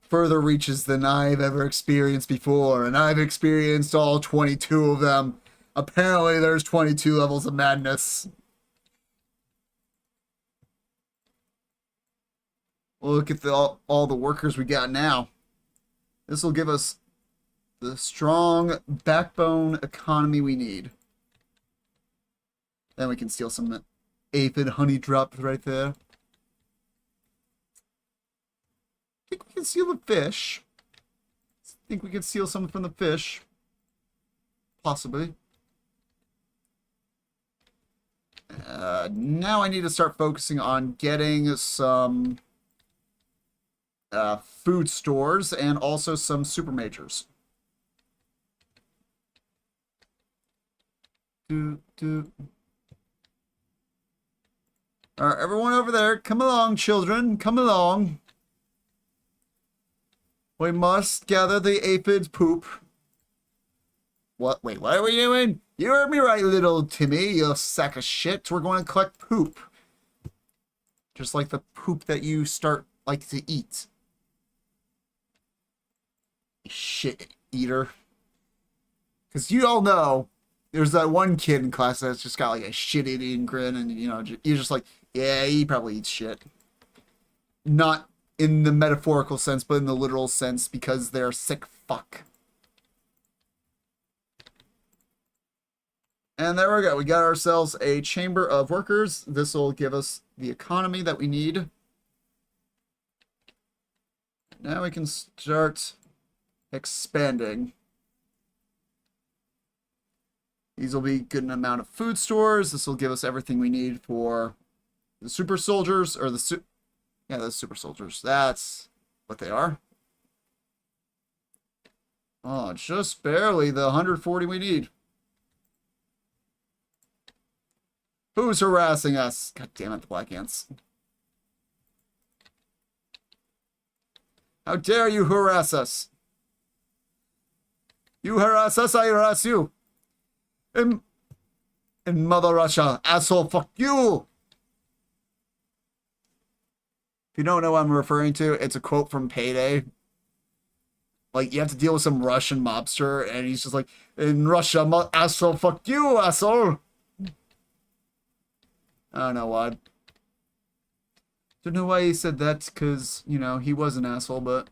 further reaches than I've ever experienced before, and I've experienced all 22 of them. Apparently, there's 22 levels of madness. Look at all the workers we got now. This will give us the strong backbone economy we need. Then we can steal some aphid honey drops right there. I think we can steal the fish. I think we can steal some from the fish. Possibly. Now I need to start focusing on getting some food stores and also some super majors. Alright, everyone over there, come along, children, come along. We must gather the aphid's poop. What? Wait, what are we doing? You heard me right, little Timmy, you sack of shit. We're going to collect poop. Just like the poop that you like to eat. Shit eater. Because you all know, there's that one kid in class that's just got like a shit-eating grin, and you know, you're just like, yeah, he probably eats shit. Not in the metaphorical sense, but in the literal sense, because they're a sick fuck. And there we go. We got ourselves a chamber of workers. This will give us the economy that we need. Now we can start expanding. These will be good amount of food stores. This will give us everything we need for the super soldiers, or the super soldiers. That's what they are. Oh, just barely the 140 we need. Who's harassing us? God damn it, the black ants. How dare you harass us? You harass us, I harass you. In Mother Russia, asshole, fuck you. If you don't know what I'm referring to, it's a quote from Payday. Like, you have to deal with some Russian mobster, and he's just like, in Russia, asshole, fuck you, asshole. I don't know why. Don't know why he said that, because, you know, he was an asshole, but...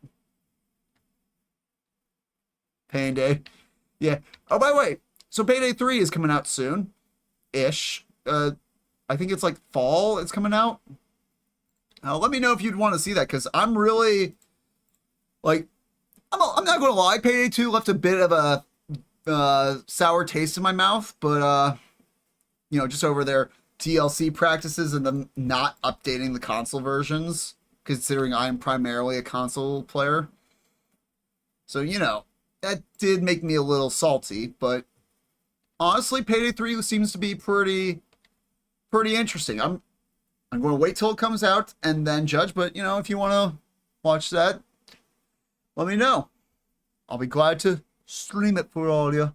Payday. Yeah. Oh, by the way, so Payday 3 is coming out soon-ish. I think it's like fall it's coming out. Let me know if you'd want to see that, because I'm really, like, I'm not going to lie, Payday 2 left a bit of a sour taste in my mouth, but, you know, just over their DLC practices and them not updating the console versions, considering I'm primarily a console player. So, you know, that did make me a little salty, but honestly, Payday 3 seems to be pretty interesting. I'm going to wait till it comes out and then judge, but, you know, if you want to watch that, let me know. I'll be glad to stream it for all of you.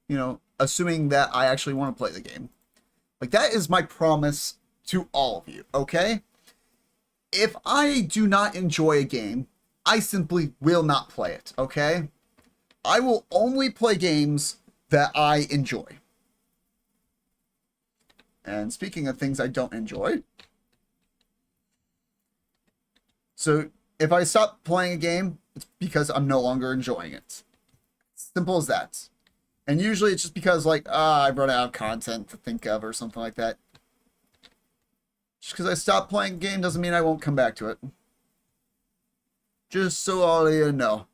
You know, assuming that I actually want to play the game. Like, that is my promise to all of you, okay? If I do not enjoy a game, I simply will not play it, okay? I will only play games that I enjoy. And speaking of things I don't enjoy, so if I stop playing a game, it's because I'm no longer enjoying it. Simple as that. And usually it's just because, like, I've run out of content to think of or something like that. Just because I stopped playing a game doesn't mean I won't come back to it. Just so all of you know.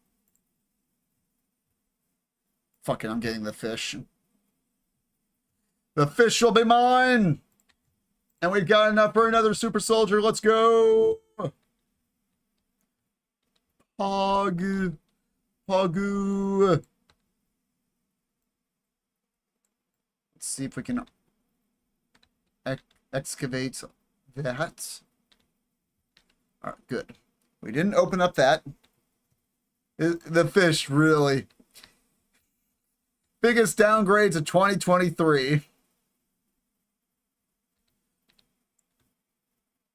Fucking, I'm getting the fish. The fish will be mine! And we've got enough for another super soldier. Let's go! Hog. Hogu. Let's see if we can excavate that. All right, good. We didn't open up that. The fish, really. Biggest downgrades of 2023.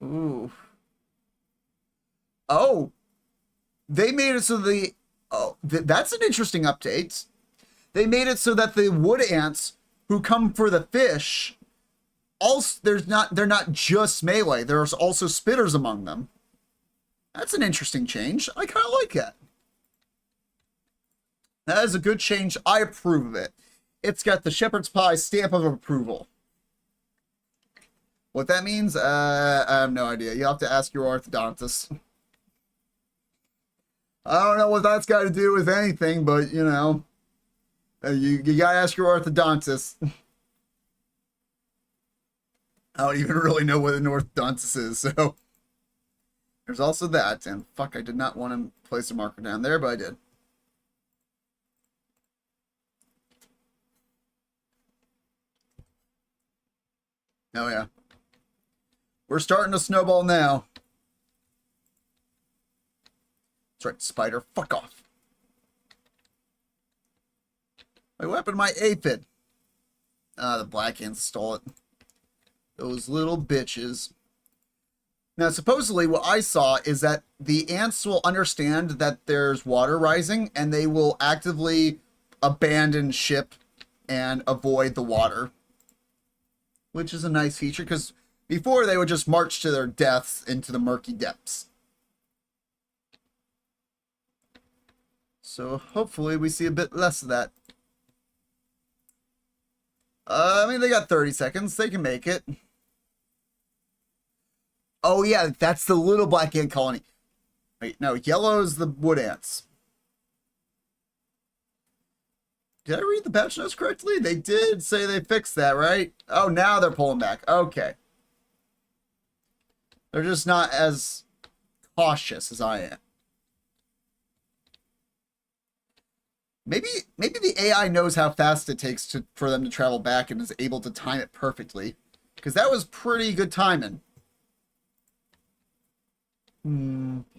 Ooh. Oh. They made it so that's an interesting update. They made it so that the wood ants who come for the fish, also they're not just melee. There's also spitters among them. That's an interesting change. I kind of like that. That is a good change. I approve of it. It's got the ShepherdsPie stamp of approval. What that means, I have no idea. You have to ask your orthodontist. I don't know what that's got to do with anything, but, you know, you got to ask your orthodontist. I don't even really know what an orthodontist is, so there's also that. And fuck, I did not want to place a marker down there, but I did. Oh, yeah. We're starting to snowball now. That's right, spider. Fuck off. Wait, what happened to my aphid? Ah, the black ants stole it. Those little bitches. Now, supposedly what I saw is that the ants will understand that there's water rising and they will actively abandon ship and avoid the water. Which is a nice feature, because before they would just march to their deaths into the murky depths. So hopefully we see a bit less of that. I mean, they got 30 seconds. They can make it. Oh, yeah, that's the little black ant colony. Wait, no, yellow is the wood ants. Did I read the patch notes correctly? They did say they fixed that, right? Oh, now they're pulling back. Okay. They're just not as cautious as I am. Maybe the AI knows how fast it takes for them to travel back and is able to time it perfectly. Because that was pretty good timing.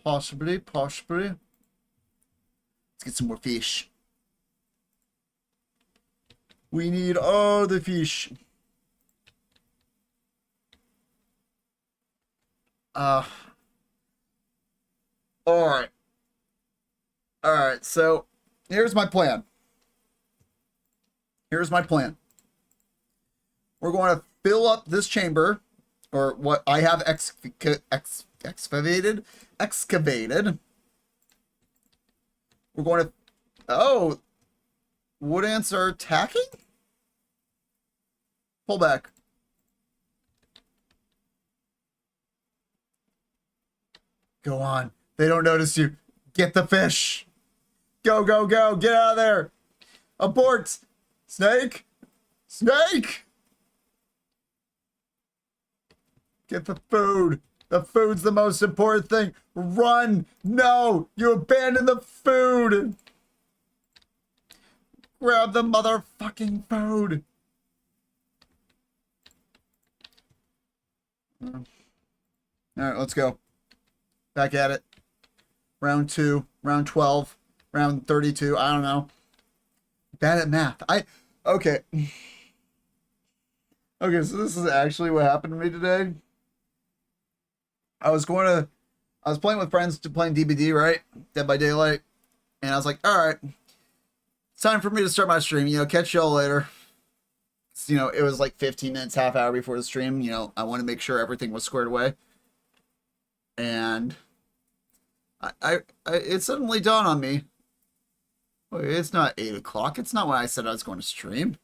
Possibly. Let's get some more fish. We need all the fish. Alright. Alright, so here's my plan. We're going to fill up this chamber, or what I have excavated. We're going to... Oh! Wood ants are attacking? Pull back. Go on. They don't notice you. Get the fish. Go, go, go. Get out of there. Abort. Snake. Snake. Get the food. The food's the most important thing. Run. No. You abandoned the food. Grab the motherfucking food. All right, let's go. Back at it. Round 2, round 12, round 32. I don't know. Bad at math. Okay. Okay, so this is actually what happened to me today. I was playing with friends to playing DBD, right? Dead by Daylight. And I was like, all right. It's time for me to start my stream. You know, catch y'all later. You know, it was like 15 minutes, half hour before the stream. You know, I want to make sure everything was squared away. And it suddenly dawned on me. Wait, it's not 8 o'clock. It's not when I said I was going to stream.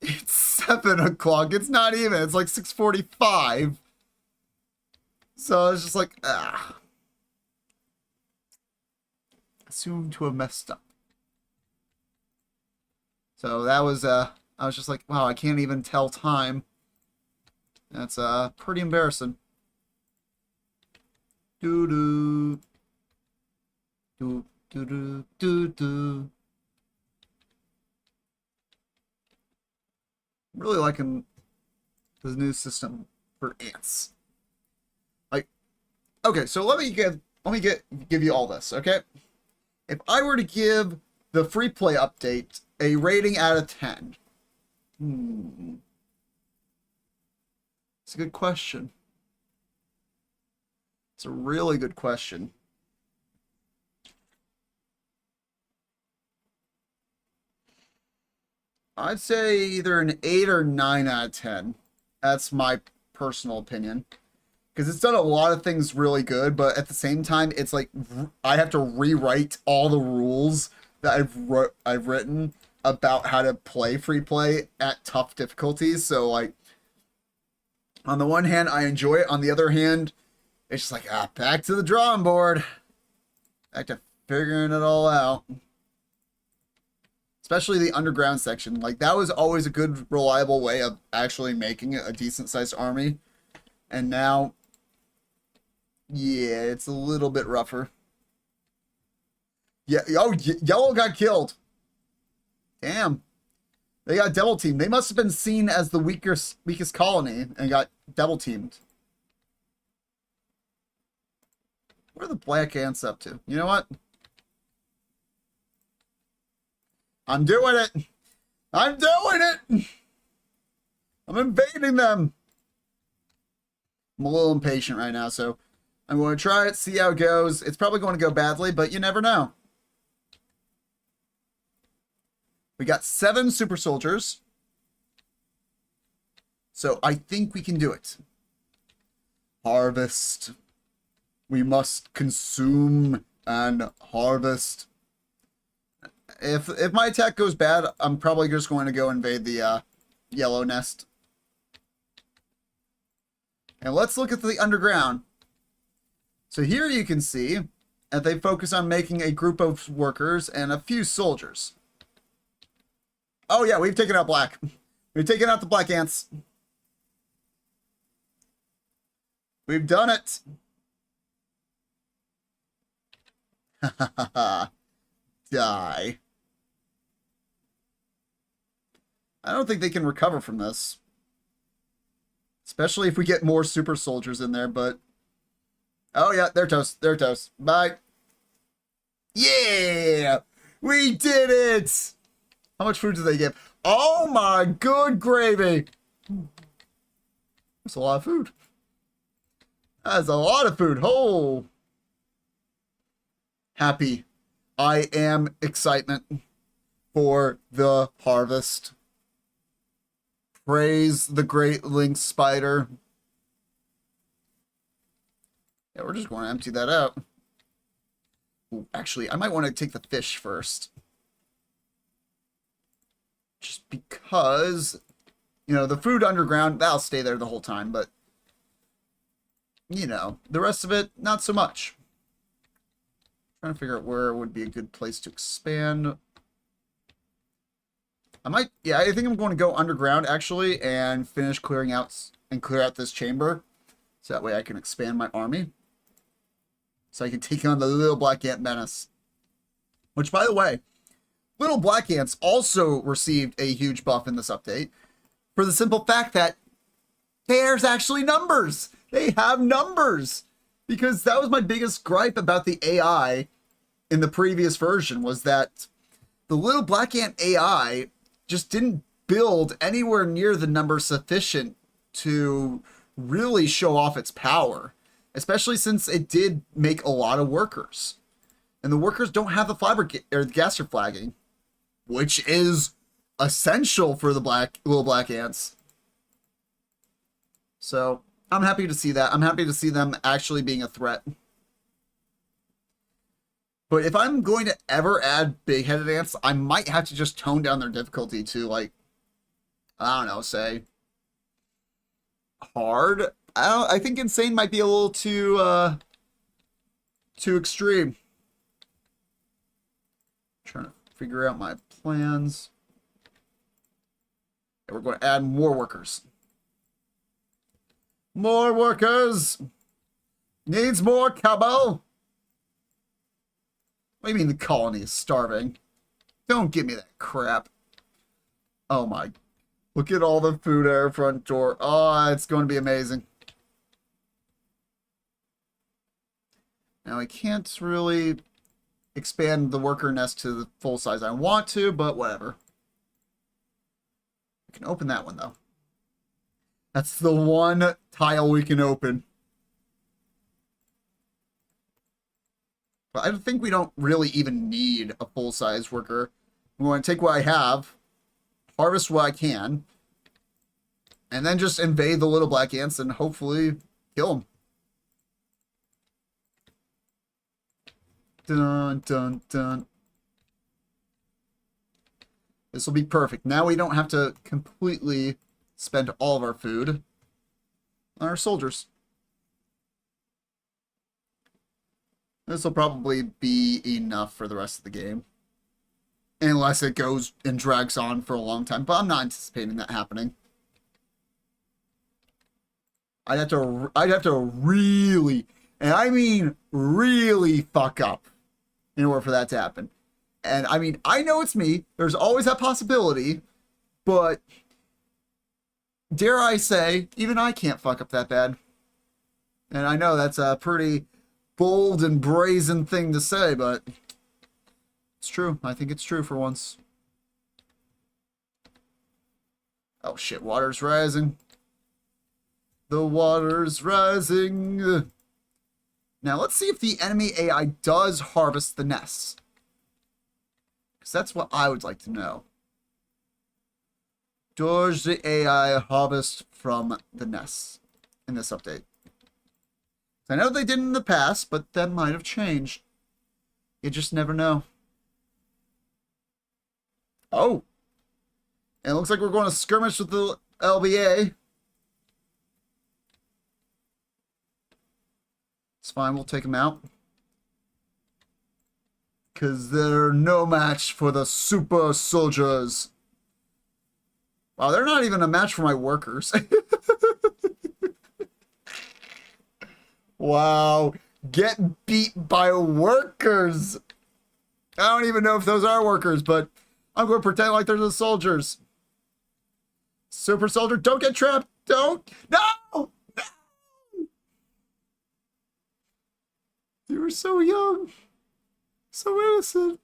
It's 7 o'clock. It's not even. It's like 6:45. So I was just like, ah. Assume to have messed up. So that was, I was just like, wow, I can't even tell time. That's, pretty embarrassing. Doo-doo. Do, do, do, do, do. I'm really liking the new system for ants. Like, okay, so let me give you all this, okay? If I were to give the Freeplay update a rating out of 10, it's a good question. It's a really good question. I'd say either an 8 or 9 out of 10. That's my personal opinion. Because it's done a lot of things really good, but at the same time, it's like I have to rewrite all the rules that I've written about how to play Freeplay at tough difficulties. So, like, on the one hand, I enjoy it. On the other hand, it's just like, back to the drawing board. Back to figuring it all out. Especially the underground section. Like, that was always a good, reliable way of actually making a decent-sized army. And now, yeah, it's a little bit rougher. Yeah, oh, Yellow got killed. Damn. They got double teamed. They must have been seen as the weakest colony and got double teamed. What are the black ants up to? You know what? I'm doing it. I'm doing it. I'm invading them. I'm a little impatient right now, so I'm going to try it, see how it goes. It's probably going to go badly, but you never know. We got 7 super soldiers. So I think we can do it. Harvest. We must consume and harvest. If my attack goes bad, I'm probably just going to go invade the yellow nest. And let's look at the underground. So here you can see that they focus on making a group of workers and a few soldiers. Oh yeah, we've taken out black. We've taken out the black ants. We've done it. Die. I don't think they can recover from this. Especially if we get more super soldiers in there, but... Oh yeah, they're toast. They're toast. Bye. Yeah! We did it! How much food do they give? Oh my good gravy! That's a lot of food. That's a lot of food. Oh! Happy. I am excitement for the harvest. Praise the great lynx spider. Yeah, we're just going to empty that out. Ooh, actually, I might want to take the fish first. Just because, you know, the food underground, that'll stay there the whole time, but, you know, the rest of it, not so much. Trying to figure out where would be a good place to expand. I think I'm going to go underground, actually, and finish clearing out, and clear out this chamber. So that way I can expand my army. So I can take on the little black ant menace. Which, by the way, little black ants also received a huge buff in this update. For the simple fact that there's actually numbers. They have numbers. Because that was my biggest gripe about the AI in the previous version, was that the little black ant AI just didn't build anywhere near the number sufficient to really show off its power, especially since it did make a lot of workers. And the workers don't have the gaster flagging, which is essential for the little black ants. So I'm happy to see that. I'm happy to see them actually being a threat. But if I'm going to ever add big-headed ants, I might have to just tone down their difficulty to, like, I don't know, say, hard. I think insane might be a little too extreme. Trying to figure out my plans. And we're going to add more workers. More workers! Needs more cowbell! What do you mean the colony is starving? Don't give me that crap. Oh my. Look at all the food at our front door. Oh, it's going to be amazing. Now I can't really expand the worker nest to the full size I want to, but whatever. I can open that one though. That's the one tile we can open. But I think we don't really even need a full-size worker. We want to take what I have, harvest what I can, and then just invade the little black ants and hopefully kill them. Dun, dun, dun. This will be perfect. Now we don't have to completely spend all of our food on our soldiers. This will probably be enough for the rest of the game. Unless it goes and drags on for a long time. But I'm not anticipating that happening. I'd have to really, and I mean really fuck up in order for that to happen. And I mean, I know it's me. There's always that possibility. But dare I say, even I can't fuck up that bad. And I know that's a pretty bold and brazen thing to say, but it's true. I think it's true for once. Oh shit, water's rising. The water's rising. Now let's see if the enemy AI does harvest the nests. Because that's what I would like to know. Does the AI harvest from the nests in this update? I know they did in the past, but that might have changed. You just never know. Oh. And it looks like we're going to skirmish with the LBA. It's fine, we'll take them out. Because they're no match for the super soldiers. Wow, they're not even a match for my workers. Wow, get beat by workers. I don't even know if those are workers, but I'm going to pretend like they're the soldiers. Super soldier, don't get trapped. Don't. No! No! You were so young. So innocent.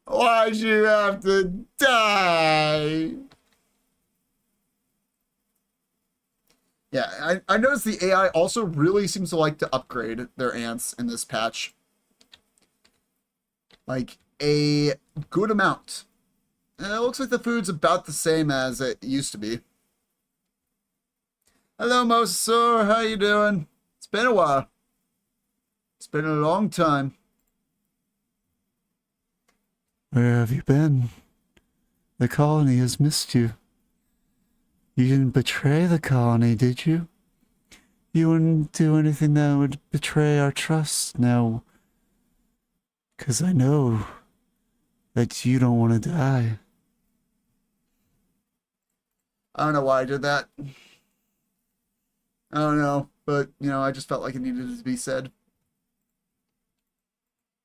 Why'd you have to die? Yeah, I noticed the AI also really seems to like to upgrade their ants in this patch. Like, a good amount. And it looks like the food's about the same as it used to be. Hello, Mosasaur. How you doing? It's been a while. It's been a long time. Where have you been? The colony has missed you. You didn't betray the colony, did you? You wouldn't do anything that would betray our trust now. 'Cause I know that you don't want to die. I don't know why I did that. I don't know, but, you know, I just felt like it needed to be said.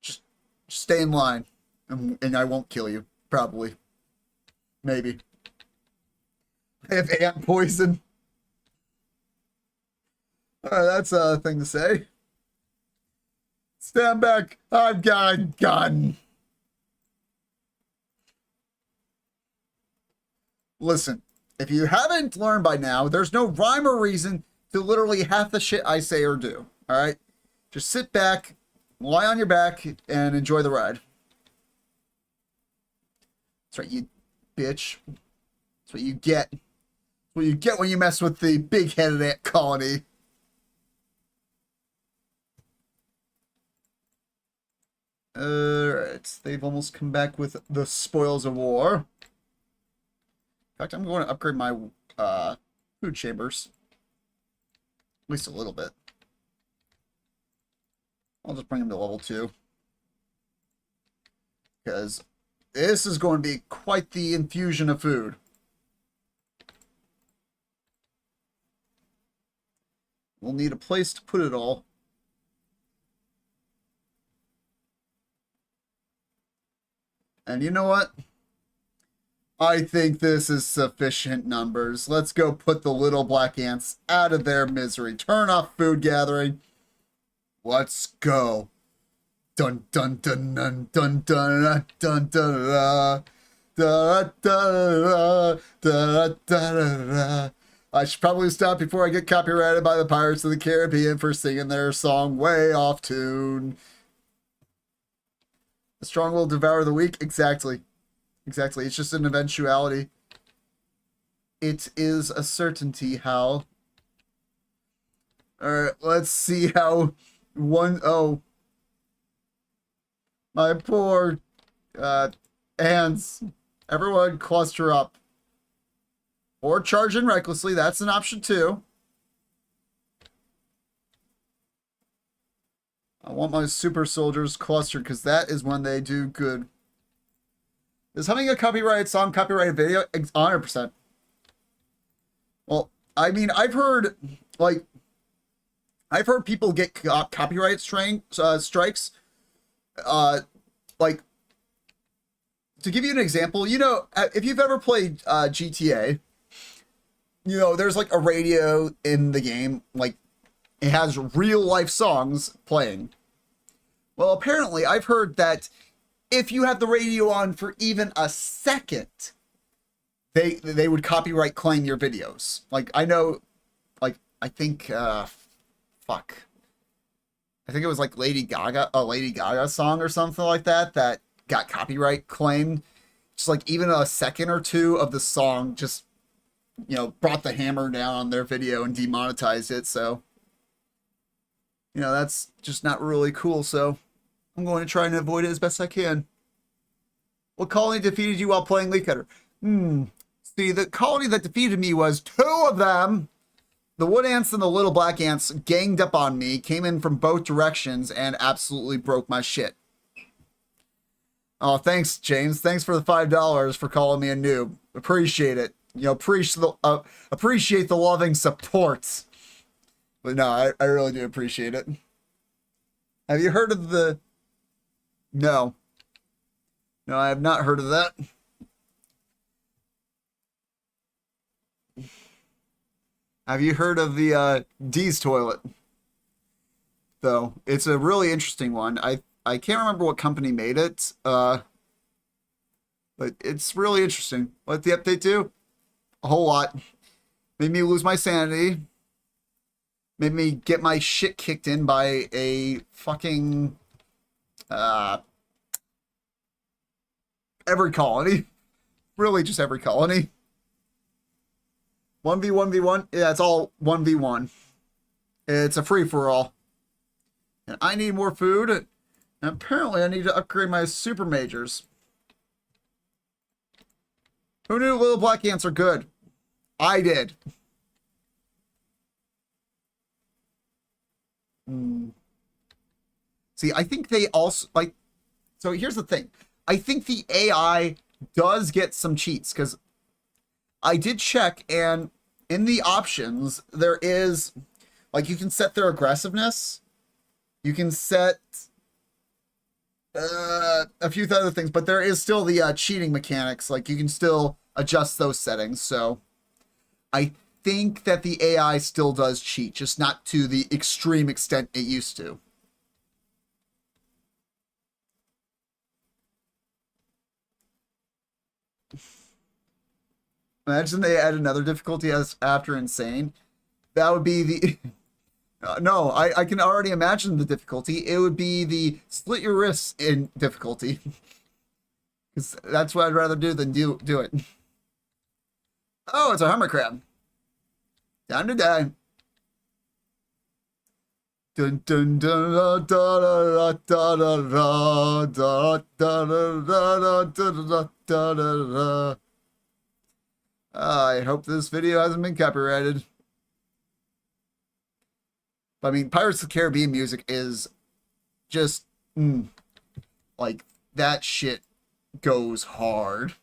Just stay in line, and I won't kill you. Probably. Maybe. I have ant poison. Alright, that's a thing to say. Stand back. I've got a gun. Listen, if you haven't learned by now, there's no rhyme or reason to literally half the shit I say or do. Alright? Just sit back, lie on your back, and enjoy the ride. That's right, you bitch. That's what you get. That's what you get when you mess with the big-headed ant colony. Alright, they've almost come back with the spoils of war. In fact, I'm going to upgrade my food chambers. At least a little bit. I'll just bring them to level 2. Because this is going to be quite the infusion of food. We'll need a place to put it all. And you know what? I think this is sufficient numbers. Let's go put the little black ants out of their misery. Turn off food gathering. Let's go. Dun dun dun dun dun dun dun dun dun da da da da. I should probably stop before I get copyrighted by the Pirates of the Caribbean for singing their song way off tune. The strong will devour the weak. Exactly. Exactly. It's just an eventuality. It is a certainty, Hal. Alright, let's see how oh. My poor ants. Everyone cluster up. Or charge in recklessly. That's an option too. I want my super soldiers clustered because that is when they do good. Is having a copyrighted song, copyrighted video? 100%. Well, I mean, I've heard people get copyright strikes. Like, to give you an example, you know, if you've ever played GTA, you know, there's like a radio in the game, like it has real life songs playing. Well, apparently I've heard that if you have the radio on for even a second, they would copyright claim your videos. Like, I know, like, I think, fuck. I think it was like a Lady Gaga song or something like that that got copyright claimed. Just like even a second or two of the song just, you know, brought the hammer down on their video and demonetized it. So, you know, that's just not really cool. So I'm going to try and avoid it as best I can. What colony defeated you while playing leafcutter? See, the colony that defeated me was two of them. The wood ants and the little black ants ganged up on me, came in from both directions, and absolutely broke my shit. Oh, thanks, James. Thanks for the $5 for calling me a noob. Appreciate it. You know, appreciate the loving support. But no, I really do appreciate it. Have you heard of the... No. No, I have not heard of that. Have you heard of the D's toilet? Though it's a really interesting one. I can't remember what company made it. But it's really interesting. What did the update do? A whole lot. Made me lose my sanity. Made me get my shit kicked in by a fucking every colony. Really just every colony. 1v1v1? Yeah, it's all 1v1. It's a free-for-all. And I need more food. And apparently I need to upgrade my super majors. Who knew little black ants are good? I did. See, I think they also, like... So here's the thing. I think the AI does get some cheats, because I did check, and in the options, there is, like, you can set their aggressiveness. You can set a few other things, but there is still the cheating mechanics. Like, you can still adjust those settings. So I think that the AI still does cheat, just not to the extreme extent it used to. Imagine they add another difficulty as after insane. That would be the... no, I can already imagine the difficulty. It would be the split your wrists in difficulty. Because that's what I'd rather do than do it. Oh, it's a hermit crab. Time to die. Dun dun dun da da da da da da da da da da da. I hope this video hasn't been copyrighted. But, I mean, Pirates of the Caribbean music is just, like, that shit goes hard.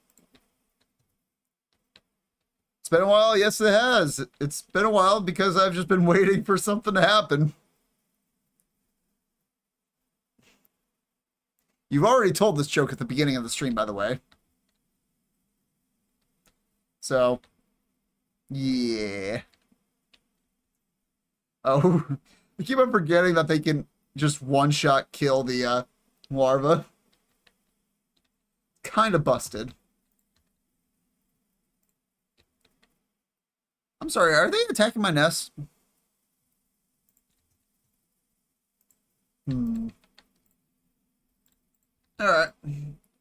It's been a while. Yes, it has. It's been a while because I've just been waiting for something to happen. You've already told this joke at the beginning of the stream, by the way. So, yeah. Oh, I keep on forgetting that they can just one-shot kill the larva. Kind of busted. I'm sorry, are they attacking my nest? Alright.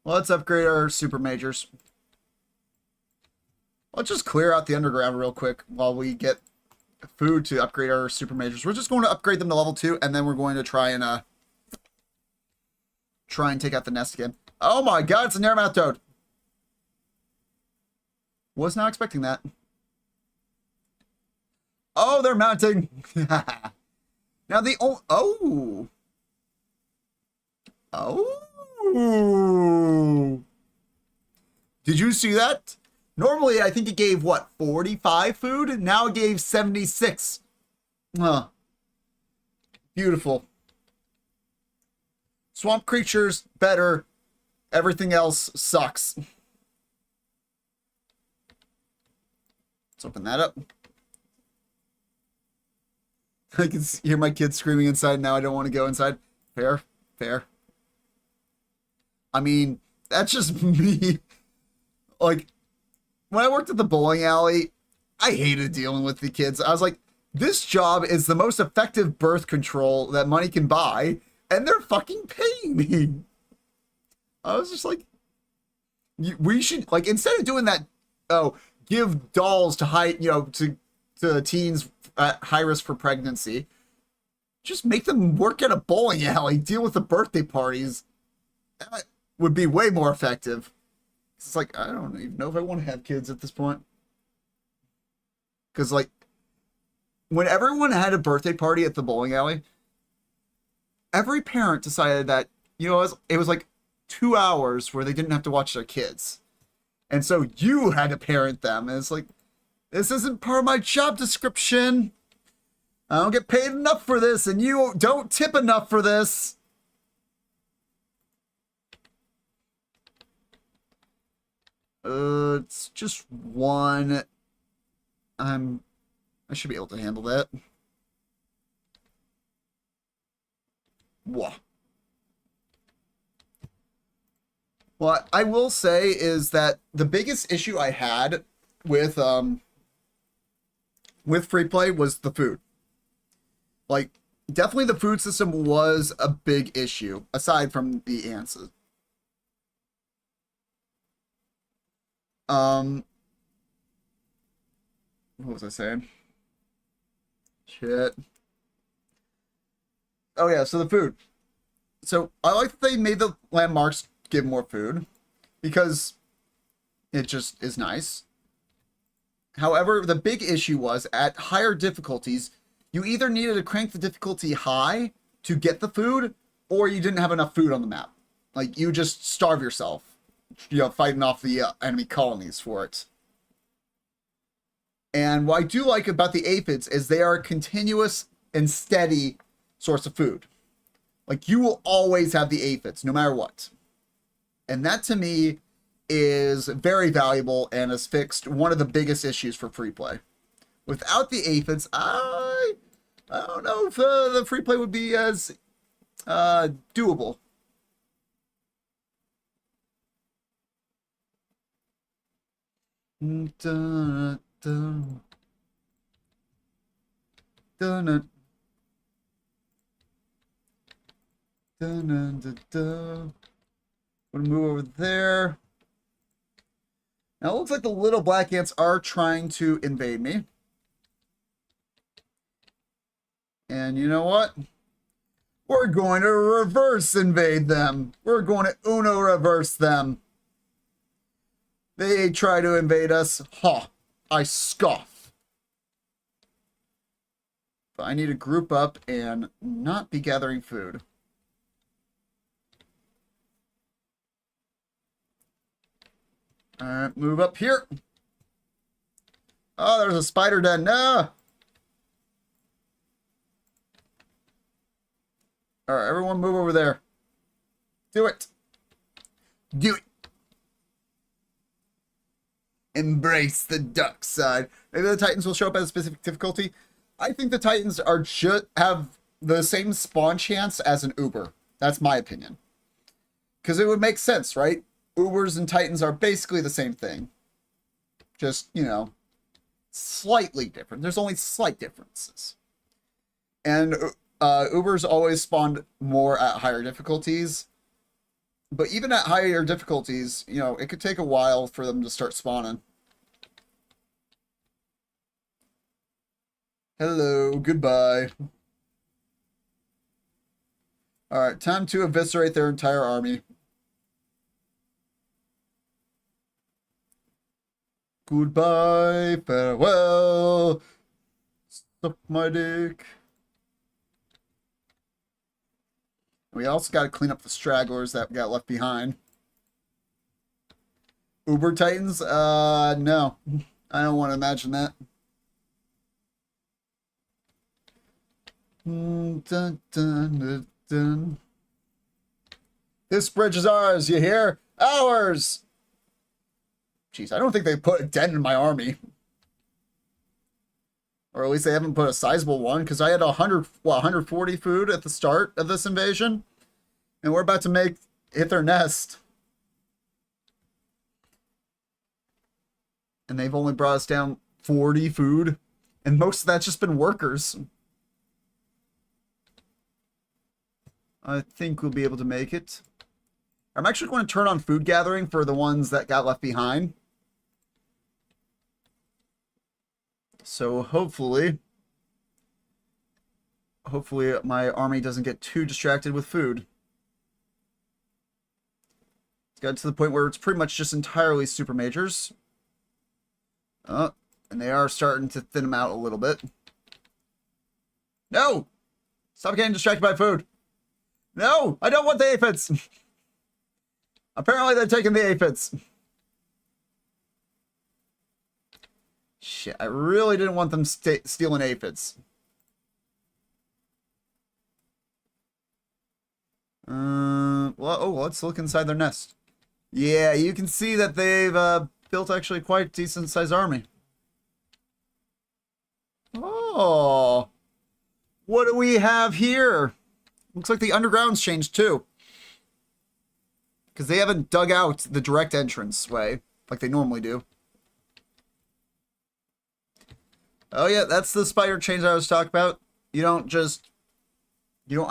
Let's upgrade our super majors. Let's just clear out the underground real quick while we get food to upgrade our super majors. We're just going to upgrade them to level 2, and then we're going to try and take out the nest again. Oh my god, it's a Narrowmouth toad. Was not expecting that. Oh, they're mounting. Now the oh. Did you see that? Normally, I think it gave, what, 45 food? Now it gave 76. Huh. Beautiful. Swamp creatures, better. Everything else sucks. Let's open that up. I can hear my kids screaming inside. Now I don't want to go inside. Fair. Fair. I mean, that's just me. Like, when I worked at the bowling alley, I hated dealing with the kids. I was like, this job is the most effective birth control that money can buy, and they're fucking paying me. I was just like, we should, like, instead of doing that, give dolls to to teens at high risk for pregnancy, just make them work at a bowling alley, deal with the birthday parties. That would be way more effective. It's like, I don't even know if I want to have kids at this point. Because, like, when everyone had a birthday party at the bowling alley, every parent decided that, it was like 2 hours where they didn't have to watch their kids. And so you had to parent them. And it's like, this isn't part of my job description. I don't get paid enough for this, and you don't tip enough for this. It's just one. I should be able to handle that. Whoa. What I will say is that the biggest issue I had with Freeplay was the food. Like, definitely the food system was a big issue, aside from the ants. What was I saying? Shit. Oh yeah, so the food. So I like that they made the landmarks give more food, because it just is nice. However, the big issue was at higher difficulties, you either needed to crank the difficulty high to get the food, or you didn't have enough food on the map. Like, you just starve yourself, fighting off the enemy colonies for it. And what I do like about the aphids is they are a continuous and steady source of food. Like, you will always have the aphids, no matter what. And that, to me, is very valuable and has fixed one of the biggest issues for Freeplay. Without the aphids, I don't know if the Freeplay would be as doable. Dun, dun, dun, dun, dun, dun, dun. I'm gonna move over there. Now it looks like the little black ants are trying to invade me. And you know what? We're going to reverse invade them. We're going to Uno reverse them. They try to invade us. Ha! I scoff. But I need to group up and not be gathering food. Alright, move up here. Oh, there's a spider den. No! Alright, everyone move over there. Do it. Do it. Embrace the dark side. Maybe the Titans will show up at a specific difficulty. I think the Titans are have the same spawn chance as an Uber. That's my opinion. Because it would make sense, right? Ubers and Titans are basically the same thing. Just, you know, slightly different. There's only slight differences. And Ubers always spawned more at higher difficulties. But even at higher difficulties, you know, it could take a while for them to start spawning. Hello, goodbye. Alright, time to eviscerate their entire army. Goodbye, farewell. Suck my dick. We also got to clean up the stragglers that got left behind. Uber Titans? No. I don't want to imagine that. Dun, dun, dun, dun. This bridge is ours, you hear? Ours! Jeez, I don't think they put a dent in my army. Or at least they haven't put a sizable one, because I had 140 food at the start of this invasion. And we're about to hit their nest. And they've only brought us down 40 food. And most of that's just been workers. I think we'll be able to make it. I'm actually going to turn on food gathering for the ones that got left behind. So hopefully my army doesn't get too distracted with food. It's got to the point where it's pretty much just entirely super majors. And they are starting to thin them out a little bit. No! Stop getting distracted by food. No! I don't want the aphids! Apparently they're taking the aphids. Shit, I really didn't want them stealing aphids. Well, oh, let's look inside their nest. Yeah, you can see that they've built actually quite a decent sized army. Oh, what do we have here? Looks like the underground's changed too. Because they haven't dug out the direct entrance way like they normally do. Oh yeah, that's the spider chains I was talking about. You don't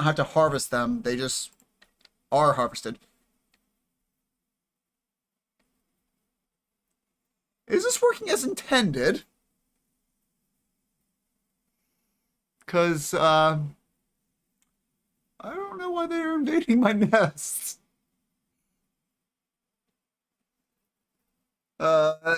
have to harvest them. They just are harvested. Is this working as intended? Because, I don't know why they're invading my nests. Yeah,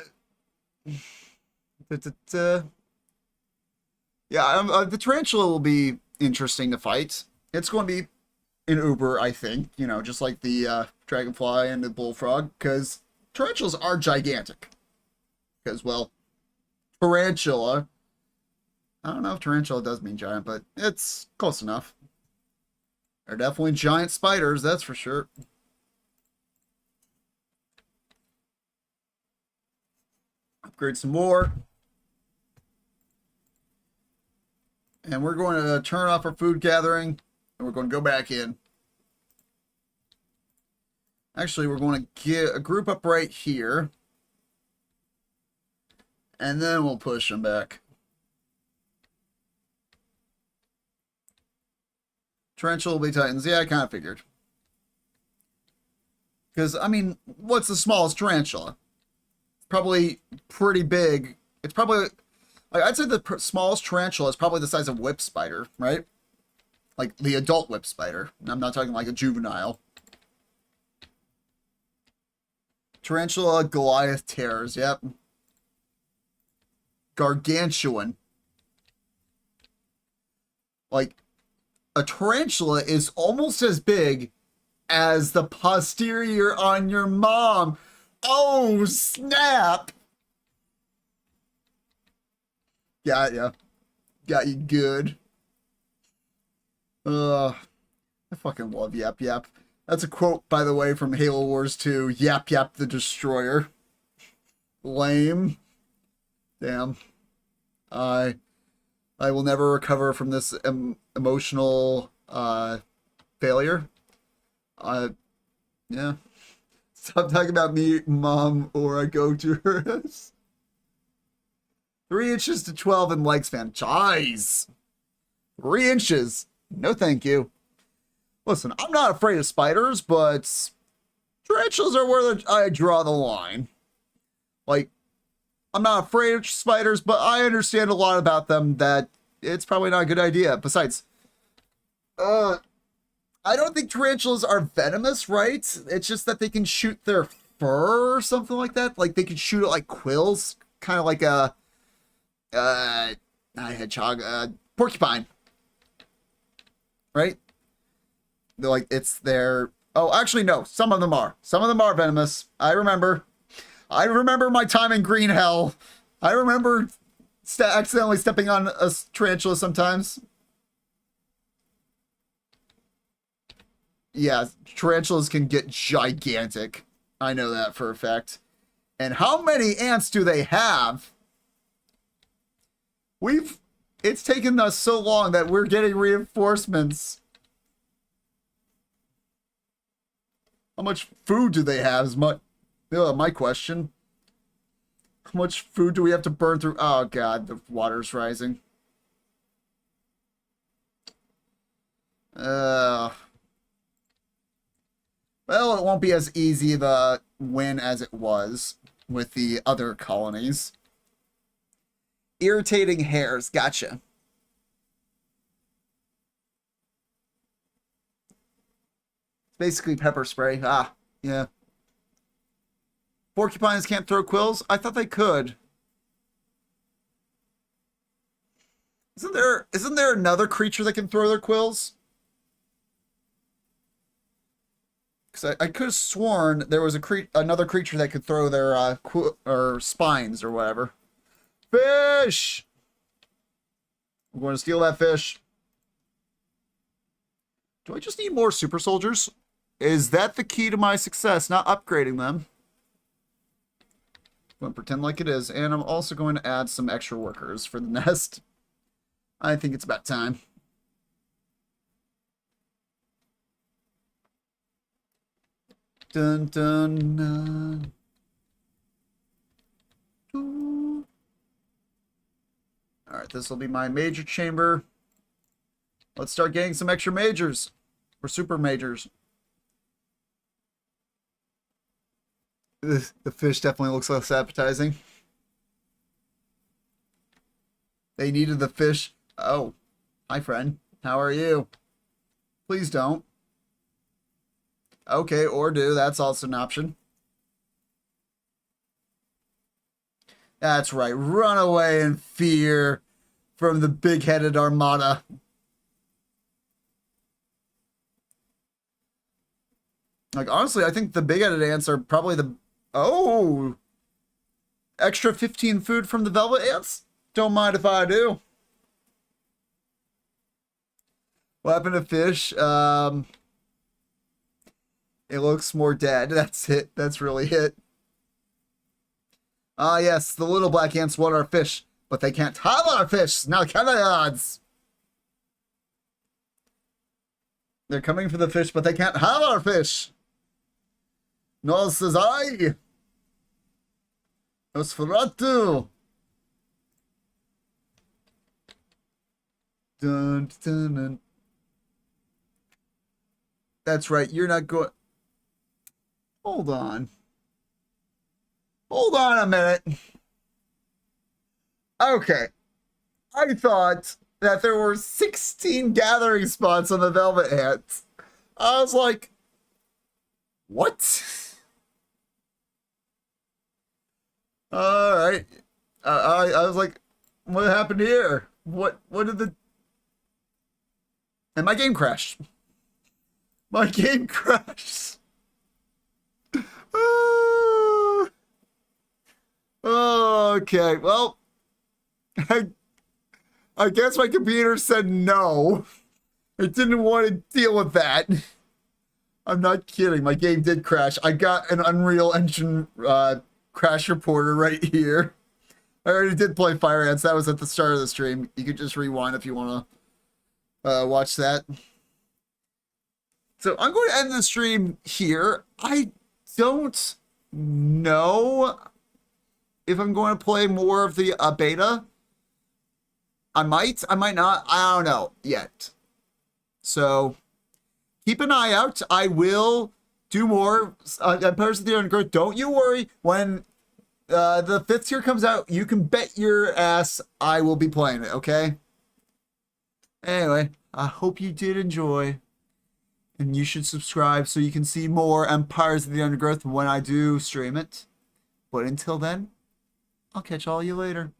the tarantula will be interesting to fight. It's going to be an Uber, I think. You know, just like the dragonfly and the bullfrog. Because tarantulas are gigantic. Because, well, tarantula. I don't know if tarantula does mean giant, but it's close enough. They're definitely giant spiders, that's for sure. Upgrade some more. And we're going to turn off our food gathering, and we're going to go back in. Actually, we're going to get a group up right here. And then we'll push them back. Tarantula will be Titans. Yeah, I kind of figured. Because, I mean, what's the smallest tarantula? Probably pretty big. It's probably, like, I'd say the smallest tarantula is probably the size of whip spider, right? Like the adult whip spider. I'm not talking like a juvenile. Tarantula Goliath tears, yep. Gargantuan. Like, a tarantula is almost as big as the posterior on your mom. Oh, snap! Got ya. Got you good. I fucking love Yap Yap. That's a quote, by the way, from Halo Wars 2. Yap Yap the Destroyer. Lame. Damn. I will never recover from this emotional failure. Yeah. Stop talking about me, Mom, or I go to her house. 3 inches to 12 in leg span. Jeez. 3 inches. No thank you. Listen, I'm not afraid of spiders, but tarantulas are where I draw the line. Like, I'm not afraid of spiders, but I understand a lot about them that it's probably not a good idea. Besides, I don't think tarantulas are venomous, right? It's just that they can shoot their fur or something like that. Like, they can shoot it like quills, kind of like a not a hedgehog, porcupine, right? They're like, it's their... Oh, actually, no. Some of them are. Some of them are venomous. I remember my time in Green Hell. I remember accidentally stepping on a tarantula sometimes. Yeah, tarantulas can get gigantic. I know that for a fact. And how many ants do they have? It's taken us so long that we're getting reinforcements. How much food do they have is my question. How much food do we have to burn through? Oh god, the water's rising. Well, it won't be as easy of a win as it was with the other colonies. Irritating hairs, gotcha. Basically pepper spray. Ah, yeah. Porcupines can't throw quills? I thought they could. Isn't there another creature that can throw their quills? Because I could have sworn there was another creature that could throw their or spines or whatever. Fish! I'm going to steal that fish. Do I just need more super soldiers? Is that the key to my success, not upgrading them? I'm going to pretend like it is. And I'm also going to add some extra workers for the nest. I think it's about time. Dun dun dun. Dun. All right, this will be my major chamber. Let's start getting some extra majors. Or super majors. The fish definitely looks less appetizing. They needed the fish. Oh, hi friend. How are you? Please don't. Okay, or do. That's also an option. That's right. Run away in fear from the big-headed armada. Like, honestly, I think the big-headed ants are probably the... Oh! Extra 15 food from the velvet ants? Don't mind if I do. What happened to fish? It looks more dead. That's it. That's really it. Ah, yes, the little black ants want our fish, but they can't have our fish. Now, can they, odds? They're coming for the fish, but they can't have our fish. No, says I. Nosferatu. Dun, dun, dun. That's right. You're not going... Hold on. Hold on a minute. Okay. I thought that there were 16 gathering spots on the velvet ants. I was like, what? All right. I was like, what happened here? What did the... And my game crashed. My game crashed. Okay, well, I guess my computer said no. It didn't want to deal with that. I'm not kidding. My game did crash. I got an Unreal Engine crash reporter right here. I already did play Fire Ants. That was at the start of the stream. You could just rewind if you want to watch that. So I'm going to end the stream here. I don't know if I'm going to play more of the beta. I might not. I don't know yet. So keep an eye out. I will do more Empires of the Undergrowth. Don't you worry. When the 5th tier comes out, you can bet your ass I will be playing it, okay? Anyway, I hope you did enjoy. And you should subscribe so you can see more Empires of the Undergrowth when I do stream it. But until then, I'll catch all you later.